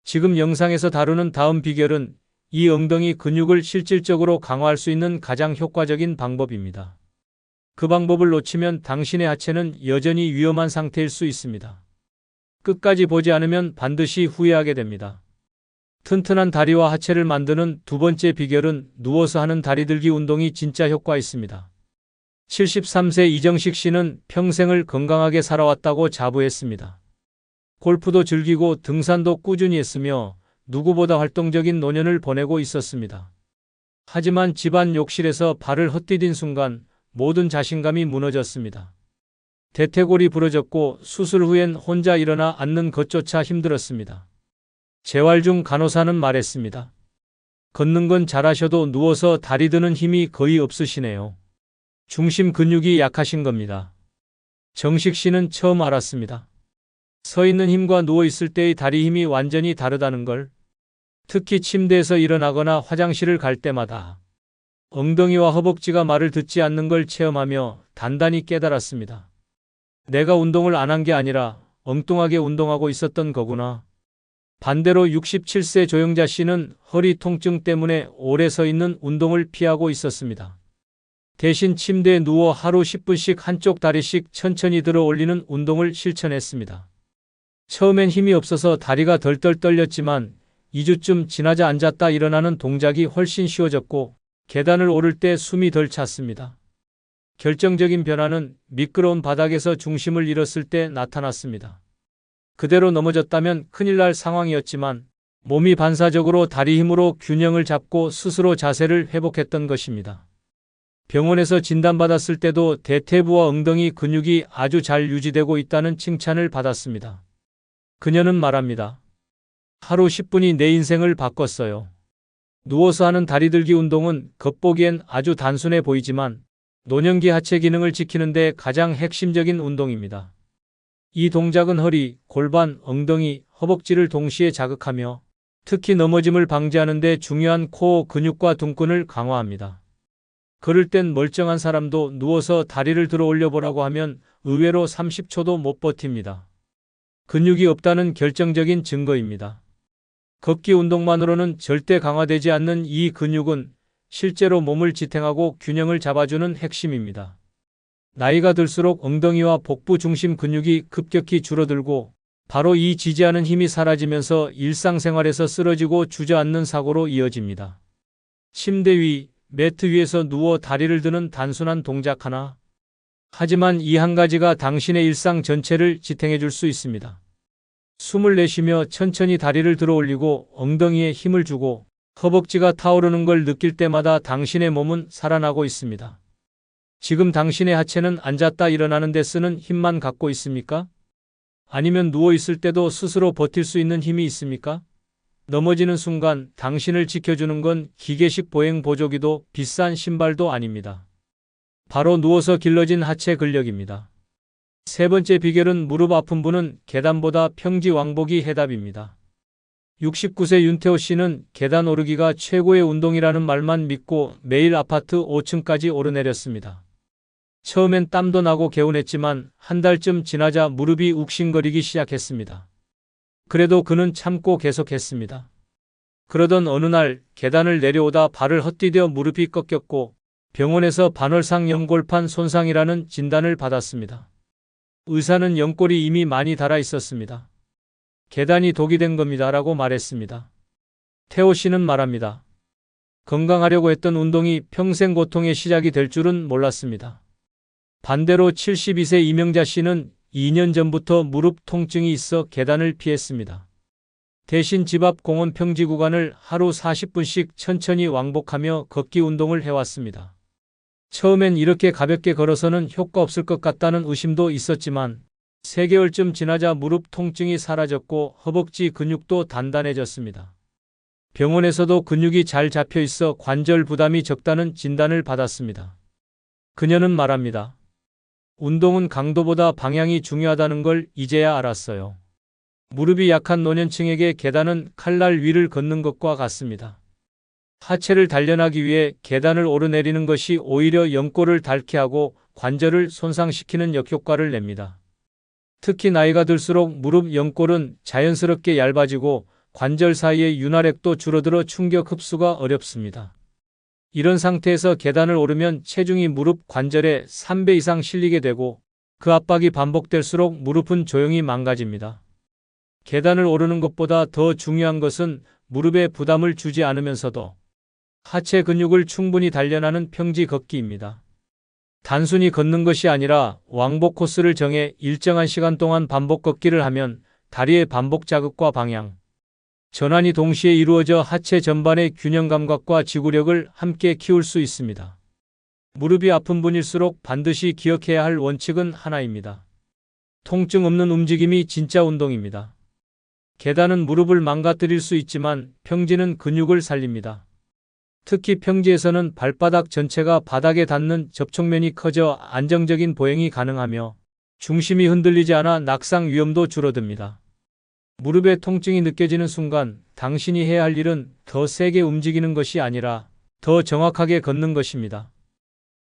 지금 영상에서 다루는 다음 비결은 이 엉덩이 근육을 실질적으로 강화할 수 있는 가장 효과적인 방법입니다. 그 방법을 놓치면 당신의 하체는 여전히 위험한 상태일 수 있습니다. 끝까지 보지 않으면 반드시 후회하게 됩니다. 튼튼한 다리와 하체를 만드는 두 번째 비결은 누워서 하는 다리들기 운동이 진짜 효과 있습니다. 73세 이정식 씨는 평생을 건강하게 살아왔다고 자부했습니다. 골프도 즐기고 등산도 꾸준히 했으며 누구보다 활동적인 노년을 보내고 있었습니다. 하지만 집안 욕실에서 발을 헛디딘 순간 모든 자신감이 무너졌습니다. 대퇴골이 부러졌고 수술 후엔 혼자 일어나 앉는 것조차 힘들었습니다. 재활 중 간호사는 말했습니다. 걷는 건 잘하셔도 누워서 다리 드는 힘이 거의 없으시네요. 중심 근육이 약하신 겁니다. 정식 씨는 처음 알았습니다. 서 있는 힘과 누워 있을 때의 다리 힘이 완전히 다르다는 걸. 특히 침대에서 일어나거나 화장실을 갈 때마다 엉덩이와 허벅지가 말을 듣지 않는 걸 체험하며 단단히 깨달았습니다. 내가 운동을 안 한 게 아니라 엉뚱하게 운동하고 있었던 거구나. 반대로 67세 조영자 씨는 허리 통증 때문에 오래 서 있는 운동을 피하고 있었습니다. 대신 침대에 누워 하루 10분씩 한쪽 다리씩 천천히 들어 올리는 운동을 실천했습니다. 처음엔 힘이 없어서 다리가 덜덜 떨렸지만 2주쯤 지나자 앉았다 일어나는 동작이 훨씬 쉬워졌고 계단을 오를 때 숨이 덜 찼습니다. 결정적인 변화는 미끄러운 바닥에서 중심을 잃었을 때 나타났습니다. 그대로 넘어졌다면 큰일 날 상황이었지만 몸이 반사적으로 다리 힘으로 균형을 잡고 스스로 자세를 회복했던 것입니다. 병원에서 진단받았을 때도 대퇴부와 엉덩이 근육이 아주 잘 유지되고 있다는 칭찬을 받았습니다. 그녀는 말합니다. 하루 10분이 내 인생을 바꿨어요. 누워서 하는 다리 들기 운동은 겉보기엔 아주 단순해 보이지만 노년기 하체 기능을 지키는 데 가장 핵심적인 운동입니다. 이 동작은 허리, 골반, 엉덩이, 허벅지를 동시에 자극하며 특히 넘어짐을 방지하는 데 중요한 코어 근육과 등근을 강화합니다. 걸을 땐 멀쩡한 사람도 누워서 다리를 들어 올려보라고 하면 의외로 30초도 못 버팁니다. 근육이 없다는 결정적인 증거입니다. 걷기 운동만으로는 절대 강화되지 않는 이 근육은 실제로 몸을 지탱하고 균형을 잡아주는 핵심입니다. 나이가 들수록 엉덩이와 복부 중심 근육이 급격히 줄어들고 바로 이 지지하는 힘이 사라지면서 일상생활에서 쓰러지고 주저앉는 사고로 이어집니다. 침대 위, 매트 위에서 누워 다리를 드는 단순한 동작 하나. 하지만 이 한 가지가 당신의 일상 전체를 지탱해 줄 수 있습니다. 숨을 내쉬며 천천히 다리를 들어 올리고 엉덩이에 힘을 주고 허벅지가 타오르는 걸 느낄 때마다 당신의 몸은 살아나고 있습니다. 지금 당신의 하체는 앉았다 일어나는 데 쓰는 힘만 갖고 있습니까? 아니면 누워 있을 때도 스스로 버틸 수 있는 힘이 있습니까? 넘어지는 순간 당신을 지켜주는 건 기계식 보행 보조기도 비싼 신발도 아닙니다. 바로 누워서 길러진 하체 근력입니다. 세 번째 비결은 무릎 아픈 분은 계단보다 평지 왕복이 해답입니다. 69세 윤태호 씨는 계단 오르기가 최고의 운동이라는 말만 믿고 매일 아파트 5층까지 오르내렸습니다. 처음엔 땀도 나고 개운했지만 한 달쯤 지나자 무릎이 욱신거리기 시작했습니다. 그래도 그는 참고 계속했습니다. 그러던 어느 날 계단을 내려오다 발을 헛디뎌 무릎이 꺾였고 병원에서 반월상 연골판 손상이라는 진단을 받았습니다. 의사는 연골이 이미 많이 닳아 있었습니다. 계단이 독이 된 겁니다라고 말했습니다. 태호 씨는 말합니다. 건강하려고 했던 운동이 평생 고통의 시작이 될 줄은 몰랐습니다. 반대로 72세 이명자 씨는 2년 전부터 무릎 통증이 있어 계단을 피했습니다. 대신 집 앞 공원 평지 구간을 하루 40분씩 천천히 왕복하며 걷기 운동을 해왔습니다. 처음엔 이렇게 가볍게 걸어서는 효과 없을 것 같다는 의심도 있었지만 3개월쯤 지나자 무릎 통증이 사라졌고 허벅지 근육도 단단해졌습니다. 병원에서도 근육이 잘 잡혀 있어 관절 부담이 적다는 진단을 받았습니다. 그녀는 말합니다. 운동은 강도보다 방향이 중요하다는 걸 이제야 알았어요. 무릎이 약한 노년층에게 계단은 칼날 위를 걷는 것과 같습니다. 하체를 단련하기 위해 계단을 오르내리는 것이 오히려 연골을 닳게 하고 관절을 손상시키는 역효과를 냅니다. 특히 나이가 들수록 무릎 연골은 자연스럽게 얇아지고 관절 사이의 윤활액도 줄어들어 충격 흡수가 어렵습니다. 이런 상태에서 계단을 오르면 체중이 무릎 관절에 3배 이상 실리게 되고 그 압박이 반복될수록 무릎은 조용히 망가집니다. 계단을 오르는 것보다 더 중요한 것은 무릎에 부담을 주지 않으면서도 하체 근육을 충분히 단련하는 평지 걷기입니다. 단순히 걷는 것이 아니라 왕복 코스를 정해 일정한 시간 동안 반복 걷기를 하면 다리의 반복 자극과 방향, 전환이 동시에 이루어져 하체 전반의 균형 감각과 지구력을 함께 키울 수 있습니다. 무릎이 아픈 분일수록 반드시 기억해야 할 원칙은 하나입니다. 통증 없는 움직임이 진짜 운동입니다. 계단은 무릎을 망가뜨릴 수 있지만 평지는 근육을 살립니다. 특히 평지에서는 발바닥 전체가 바닥에 닿는 접촉면이 커져 안정적인 보행이 가능하며 중심이 흔들리지 않아 낙상 위험도 줄어듭니다. 무릎에 통증이 느껴지는 순간 당신이 해야 할 일은 더 세게 움직이는 것이 아니라 더 정확하게 걷는 것입니다.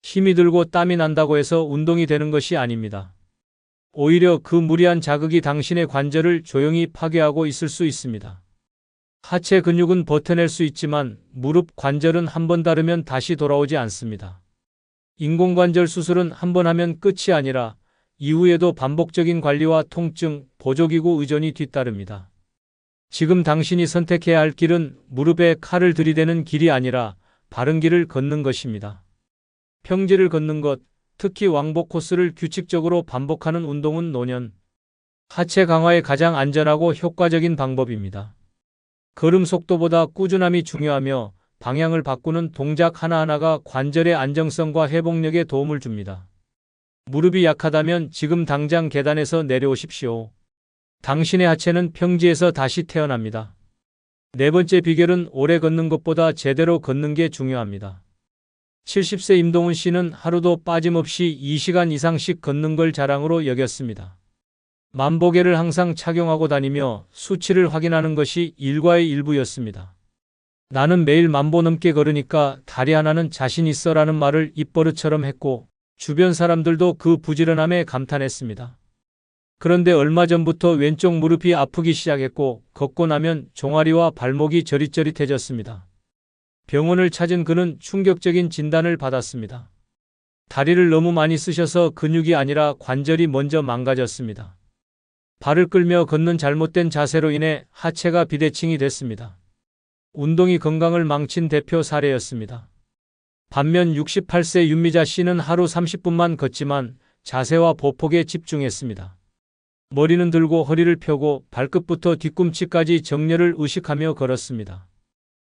힘이 들고 땀이 난다고 해서 운동이 되는 것이 아닙니다. 오히려 그 무리한 자극이 당신의 관절을 조용히 파괴하고 있을 수 있습니다. 하체 근육은 버텨낼 수 있지만 무릎 관절은 한 번 다르면 다시 돌아오지 않습니다. 인공관절 수술은 한 번 하면 끝이 아니라 이후에도 반복적인 관리와 통증, 보조기구 의존이 뒤따릅니다. 지금 당신이 선택해야 할 길은 무릎에 칼을 들이대는 길이 아니라 바른 길을 걷는 것입니다. 평지를 걷는 것, 특히 왕복 코스를 규칙적으로 반복하는 운동은 노년, 하체 강화에 가장 안전하고 효과적인 방법입니다. 걸음 속도보다 꾸준함이 중요하며 방향을 바꾸는 동작 하나하나가 관절의 안정성과 회복력에 도움을 줍니다. 무릎이 약하다면 지금 당장 계단에서 내려오십시오. 당신의 하체는 평지에서 다시 태어납니다. 네 번째 비결은 오래 걷는 것보다 제대로 걷는 게 중요합니다. 70세 임동훈 씨는 하루도 빠짐없이 2시간 이상씩 걷는 걸 자랑으로 여겼습니다. 만보계를 항상 착용하고 다니며 수치를 확인하는 것이 일과의 일부였습니다. 나는 매일 만보 넘게 걸으니까 다리 하나는 자신 있어라는 말을 입버릇처럼 했고 주변 사람들도 그 부지런함에 감탄했습니다. 그런데 얼마 전부터 왼쪽 무릎이 아프기 시작했고 걷고 나면 종아리와 발목이 저릿저릿해졌습니다. 병원을 찾은 그는 충격적인 진단을 받았습니다. 다리를 너무 많이 쓰셔서 근육이 아니라 관절이 먼저 망가졌습니다. 발을 끌며 걷는 잘못된 자세로 인해 하체가 비대칭이 됐습니다. 운동이 건강을 망친 대표 사례였습니다. 반면 68세 윤미자 씨는 하루 30분만 걷지만 자세와 보폭에 집중했습니다. 머리는 들고 허리를 펴고 발끝부터 뒤꿈치까지 정렬을 의식하며 걸었습니다.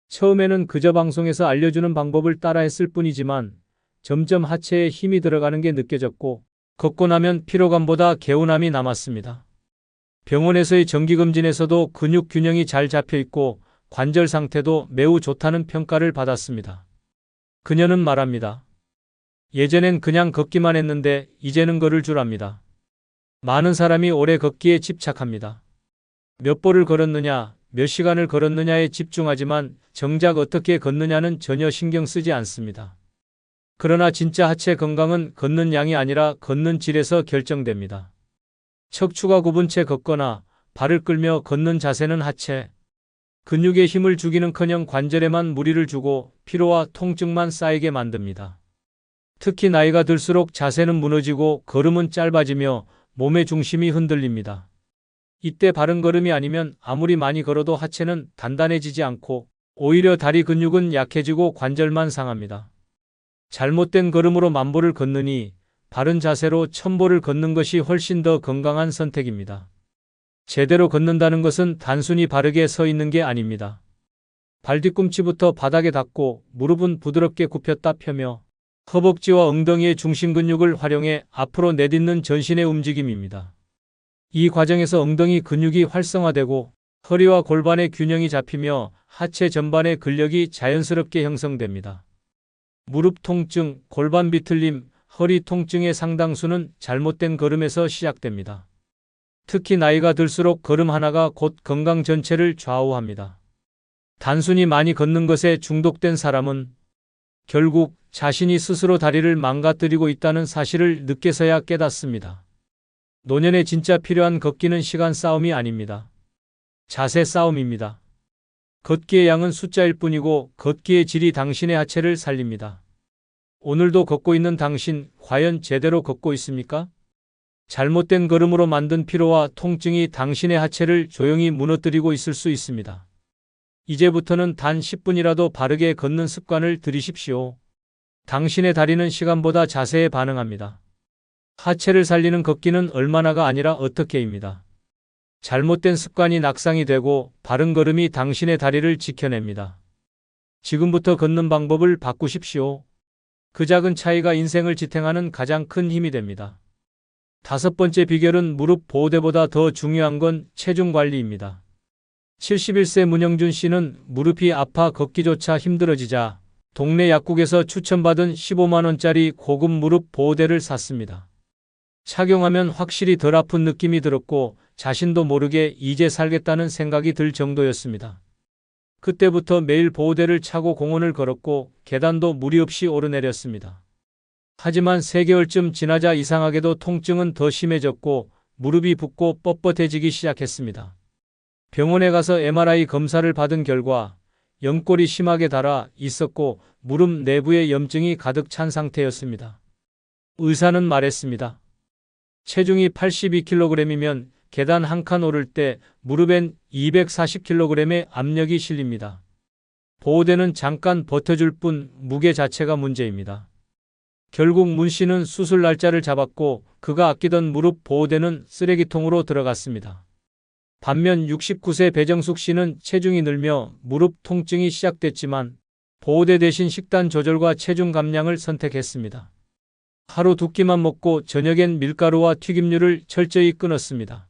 처음에는 그저 방송에서 알려주는 방법을 따라했을 뿐이지만 점점 하체에 힘이 들어가는 게 느껴졌고 걷고 나면 피로감보다 개운함이 남았습니다. 병원에서의 정기검진에서도 근육 균형이 잘 잡혀 있고 관절 상태도 매우 좋다는 평가를 받았습니다. 그녀는 말합니다. 예전엔 그냥 걷기만 했는데 이제는 걸을 줄 압니다. 많은 사람이 오래 걷기에 집착합니다. 몇 보를 걸었느냐, 몇 시간을 걸었느냐에 집중하지만 정작 어떻게 걷느냐는 전혀 신경 쓰지 않습니다. 그러나 진짜 하체 건강은 걷는 양이 아니라 걷는 질에서 결정됩니다. 척추가 굽은 채 걷거나 발을 끌며 걷는 자세는 하체, 근육에 힘을 주기는커녕 관절에만 무리를 주고 피로와 통증만 쌓이게 만듭니다. 특히 나이가 들수록 자세는 무너지고 걸음은 짧아지며 몸의 중심이 흔들립니다. 이때 바른 걸음이 아니면 아무리 많이 걸어도 하체는 단단해지지 않고 오히려 다리 근육은 약해지고 관절만 상합니다. 잘못된 걸음으로 만보를 걷느니 바른 자세로 1000보를 걷는 것이 훨씬 더 건강한 선택입니다. 제대로 걷는다는 것은 단순히 바르게 서 있는 게 아닙니다. 발 뒤꿈치부터 바닥에 닿고 무릎은 부드럽게 굽혔다 펴며 허벅지와 엉덩이의 중심 근육을 활용해 앞으로 내딛는 전신의 움직임입니다. 이 과정에서 엉덩이 근육이 활성화되고 허리와 골반의 균형이 잡히며 하체 전반의 근력이 자연스럽게 형성됩니다. 무릎 통증, 골반 비틀림, 허리 통증의 상당수는 잘못된 걸음에서 시작됩니다. 특히 나이가 들수록 걸음 하나가 곧 건강 전체를 좌우합니다. 단순히 많이 걷는 것에 중독된 사람은 결국 자신이 스스로 다리를 망가뜨리고 있다는 사실을 늦게서야 깨닫습니다. 노년에 진짜 필요한 걷기는 시간 싸움이 아닙니다. 자세 싸움입니다. 걷기의 양은 숫자일 뿐이고 걷기의 질이 당신의 하체를 살립니다. 오늘도 걷고 있는 당신, 과연 제대로 걷고 있습니까? 잘못된 걸음으로 만든 피로와 통증이 당신의 하체를 조용히 무너뜨리고 있을 수 있습니다. 이제부터는 단 10분이라도 바르게 걷는 습관을 들이십시오. 당신의 다리는 시간보다 자세에 반응합니다. 하체를 살리는 걷기는 얼마나가 아니라 어떻게입니다. 잘못된 습관이 낙상이 되고 바른 걸음이 당신의 다리를 지켜냅니다. 지금부터 걷는 방법을 바꾸십시오. 그 작은 차이가 인생을 지탱하는 가장 큰 힘이 됩니다. 5번째 비결은 무릎 보호대보다 더 중요한 건 체중 관리입니다. 71세 문영준 씨는 무릎이 아파 걷기조차 힘들어지자 동네 약국에서 추천받은 15만원짜리 고급 무릎 보호대를 샀습니다. 착용하면 확실히 덜 아픈 느낌이 들었고 자신도 모르게 이제 살겠다는 생각이 들 정도였습니다. 그때부터 매일 보호대를 차고 공원을 걸었고 계단도 무리 없이 오르내렸습니다. 하지만 3개월쯤 지나자 이상하게도 통증은 더 심해졌고 무릎이 붓고 뻣뻣해지기 시작했습니다. 병원에 가서 MRI 검사를 받은 결과 연골이 심하게 닳아 있었고 무릎 내부에 염증이 가득 찬 상태였습니다. 의사는 말했습니다. 체중이 82kg이면 계단 한 칸 오를 때 무릎엔 240kg의 압력이 실립니다. 보호대는 잠깐 버텨줄 뿐 무게 자체가 문제입니다. 결국 문 씨는 수술 날짜를 잡았고 그가 아끼던 무릎 보호대는 쓰레기통으로 들어갔습니다. 반면 69세 배정숙 씨는 체중이 늘며 무릎 통증이 시작됐지만 보호대 대신 식단 조절과 체중 감량을 선택했습니다. 하루 2끼만 먹고 저녁엔 밀가루와 튀김류를 철저히 끊었습니다.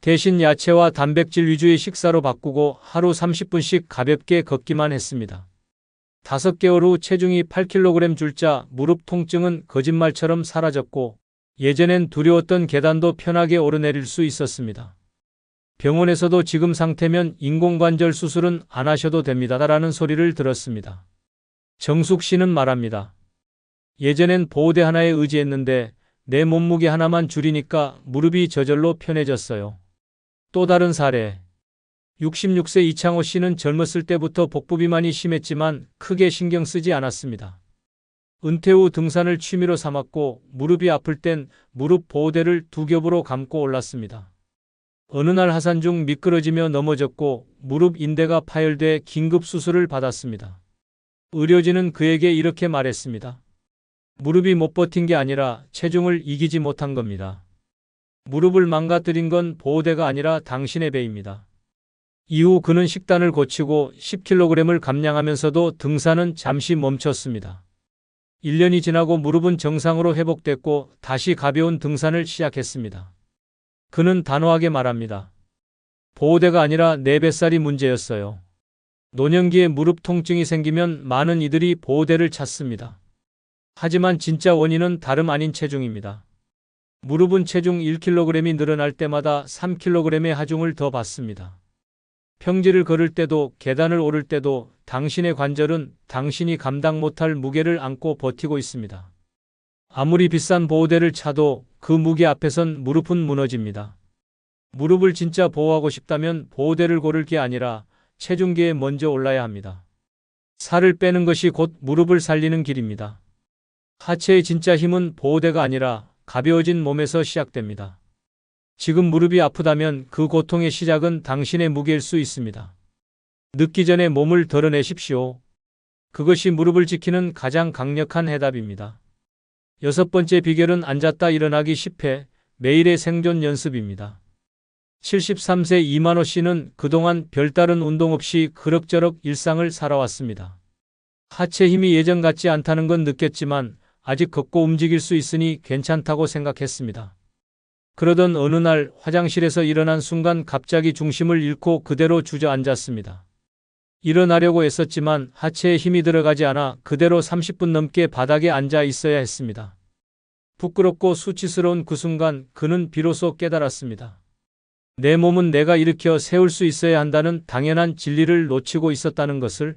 대신 야채와 단백질 위주의 식사로 바꾸고 하루 30분씩 가볍게 걷기만 했습니다. 5개월 후 체중이 8kg 줄자 무릎 통증은 거짓말처럼 사라졌고 예전엔 두려웠던 계단도 편하게 오르내릴 수 있었습니다. 병원에서도 지금 상태면 인공관절 수술은 안 하셔도 됩니다라는 소리를 들었습니다. 정숙 씨는 말합니다. 예전엔 보호대 하나에 의지했는데 내 몸무게 하나만 줄이니까 무릎이 저절로 편해졌어요. 또 다른 사례. 66세 이창호 씨는 젊었을 때부터 복부 비만이 심했지만 크게 신경 쓰지 않았습니다. 은퇴 후 등산을 취미로 삼았고 무릎이 아플 땐 무릎 보호대를 두 겹으로 감고 올랐습니다. 어느 날 하산 중 미끄러지며 넘어졌고 무릎 인대가 파열돼 긴급 수술을 받았습니다. 의료진은 그에게 이렇게 말했습니다. 무릎이 못 버틴 게 아니라 체중을 이기지 못한 겁니다. 무릎을 망가뜨린 건 보호대가 아니라 당신의 배입니다. 이후 그는 식단을 고치고 10kg을 감량하면서도 등산은 잠시 멈췄습니다. 1년이 지나고 무릎은 정상으로 회복됐고 다시 가벼운 등산을 시작했습니다. 그는 단호하게 말합니다. 보호대가 아니라 내 뱃살이 문제였어요. 노년기에 무릎 통증이 생기면 많은 이들이 보호대를 찾습니다. 하지만 진짜 원인은 다름 아닌 체중입니다. 무릎은 체중 1kg이 늘어날 때마다 3kg의 하중을 더 받습니다. 평지를 걸을 때도 계단을 오를 때도 당신의 관절은 당신이 감당 못할 무게를 안고 버티고 있습니다. 아무리 비싼 보호대를 차도 그 무게 앞에선 무릎은 무너집니다. 무릎을 진짜 보호하고 싶다면 보호대를 고를 게 아니라 체중계에 먼저 올라야 합니다. 살을 빼는 것이 곧 무릎을 살리는 길입니다. 하체의 진짜 힘은 보호대가 아니라 가벼워진 몸에서 시작됩니다. 지금 무릎이 아프다면 그 고통의 시작은 당신의 무게일 수 있습니다. 늦기 전에 몸을 덜어내십시오. 그것이 무릎을 지키는 가장 강력한 해답입니다. 6번째 비결은 앉았다 일어나기 10회, 매일의 생존 연습입니다. 73세 이만호 씨는 그동안 별다른 운동 없이 그럭저럭 일상을 살아왔습니다. 하체 힘이 예전 같지 않다는 건 느꼈지만 아직 걷고 움직일 수 있으니 괜찮다고 생각했습니다. 그러던 어느 날 화장실에서 일어난 순간 갑자기 중심을 잃고 그대로 주저앉았습니다. 일어나려고 애썼지만 하체에 힘이 들어가지 않아 그대로 30분 넘게 바닥에 앉아 있어야 했습니다. 부끄럽고 수치스러운 그 순간 그는 비로소 깨달았습니다. 내 몸은 내가 일으켜 세울 수 있어야 한다는 당연한 진리를 놓치고 있었다는 것을.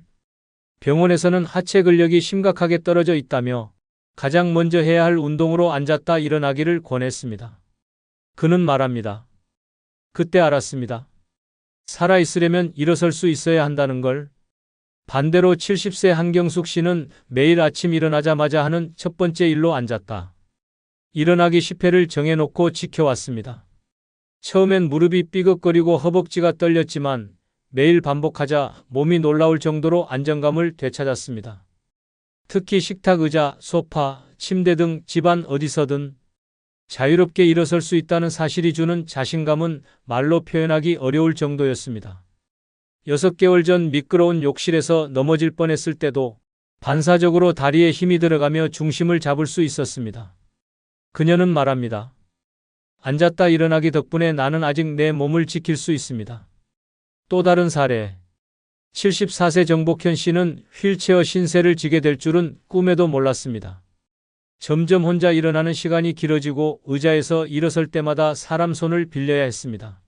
병원에서는 하체 근력이 심각하게 떨어져 있다며 가장 먼저 해야 할 운동으로 앉았다 일어나기를 권했습니다. 그는 말합니다. 그때 알았습니다. 살아있으려면 일어설 수 있어야 한다는 걸. 반대로 70세 한경숙 씨는 매일 아침 일어나자마자 하는 첫 번째 일로 앉았다. 일어나기 10회를 정해놓고 지켜왔습니다. 처음엔 무릎이 삐걱거리고 허벅지가 떨렸지만 매일 반복하자 몸이 놀라울 정도로 안정감을 되찾았습니다. 특히 식탁 의자, 소파, 침대 등 집안 어디서든 자유롭게 일어설 수 있다는 사실이 주는 자신감은 말로 표현하기 어려울 정도였습니다. 6개월 전 미끄러운 욕실에서 넘어질 뻔했을 때도 반사적으로 다리에 힘이 들어가며 중심을 잡을 수 있었습니다. 그녀는 말합니다. 앉았다 일어나기 덕분에 나는 아직 내 몸을 지킬 수 있습니다. 또 다른 사례. 74세 정복현 씨는 휠체어 신세를 지게 될 줄은 꿈에도 몰랐습니다. 점점 혼자 일어나는 시간이 길어지고 의자에서 일어설 때마다 사람 손을 빌려야 했습니다.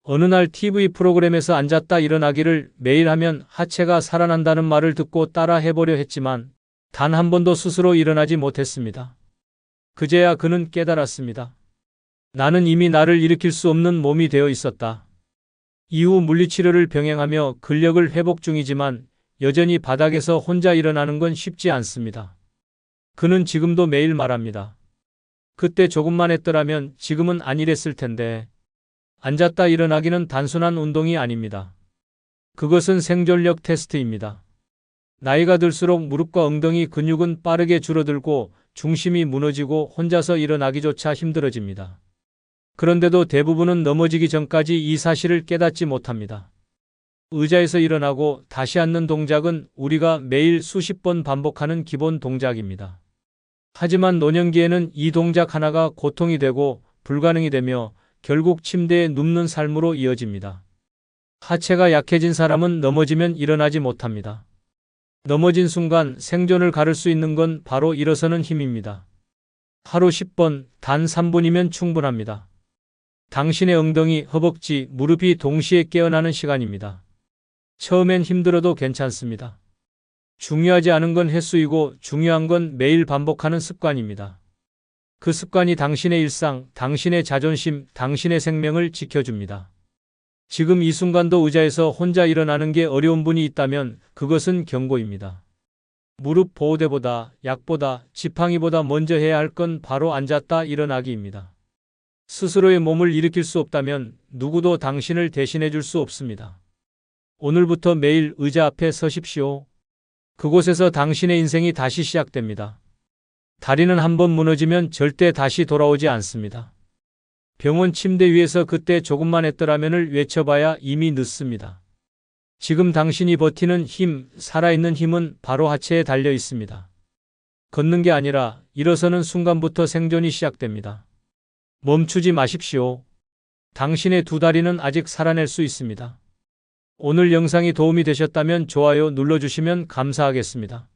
어느 날 TV 프로그램에서 앉았다 일어나기를 매일 하면 하체가 살아난다는 말을 듣고 따라 해보려 했지만 단 한 번도 스스로 일어나지 못했습니다. 그제야 그는 깨달았습니다. 나는 이미 나를 일으킬 수 없는 몸이 되어 있었다. 이후 물리치료를 병행하며 근력을 회복 중이지만 여전히 바닥에서 혼자 일어나는 건 쉽지 않습니다. 그는 지금도 매일 말합니다. 그때 조금만 했더라면 지금은 안 이랬을 텐데. 앉았다 일어나기는 단순한 운동이 아닙니다. 그것은 생존력 테스트입니다. 나이가 들수록 무릎과 엉덩이 근육은 빠르게 줄어들고 중심이 무너지고 혼자서 일어나기조차 힘들어집니다. 그런데도 대부분은 넘어지기 전까지 이 사실을 깨닫지 못합니다. 의자에서 일어나고 다시 앉는 동작은 우리가 매일 수십 번 반복하는 기본 동작입니다. 하지만 노년기에는 이 동작 하나가 고통이 되고 불가능이 되며 결국 침대에 눕는 삶으로 이어집니다. 하체가 약해진 사람은 넘어지면 일어나지 못합니다. 넘어진 순간 생존을 가를 수 있는 건 바로 일어서는 힘입니다. 하루 10번, 단 3분이면 충분합니다. 당신의 엉덩이, 허벅지, 무릎이 동시에 깨어나는 시간입니다. 처음엔 힘들어도 괜찮습니다. 중요하지 않은 건 횟수이고 중요한 건 매일 반복하는 습관입니다. 그 습관이 당신의 일상, 당신의 자존심, 당신의 생명을 지켜줍니다. 지금 이 순간도 의자에서 혼자 일어나는 게 어려운 분이 있다면 그것은 경고입니다. 무릎 보호대보다, 약보다, 지팡이보다 먼저 해야 할 건 바로 앉았다 일어나기입니다. 스스로의 몸을 일으킬 수 없다면 누구도 당신을 대신해 줄 수 없습니다. 오늘부터 매일 의자 앞에 서십시오. 그곳에서 당신의 인생이 다시 시작됩니다. 다리는 한번 무너지면 절대 다시 돌아오지 않습니다. 병원 침대 위에서 그때 조금만 했더라면을 외쳐봐야 이미 늦습니다. 지금 당신이 버티는 힘, 살아있는 힘은 바로 하체에 달려 있습니다. 걷는 게 아니라 일어서는 순간부터 생존이 시작됩니다. 멈추지 마십시오. 당신의 두 다리는 아직 살아낼 수 있습니다. 오늘 영상이 도움이 되셨다면 좋아요 눌러주시면 감사하겠습니다.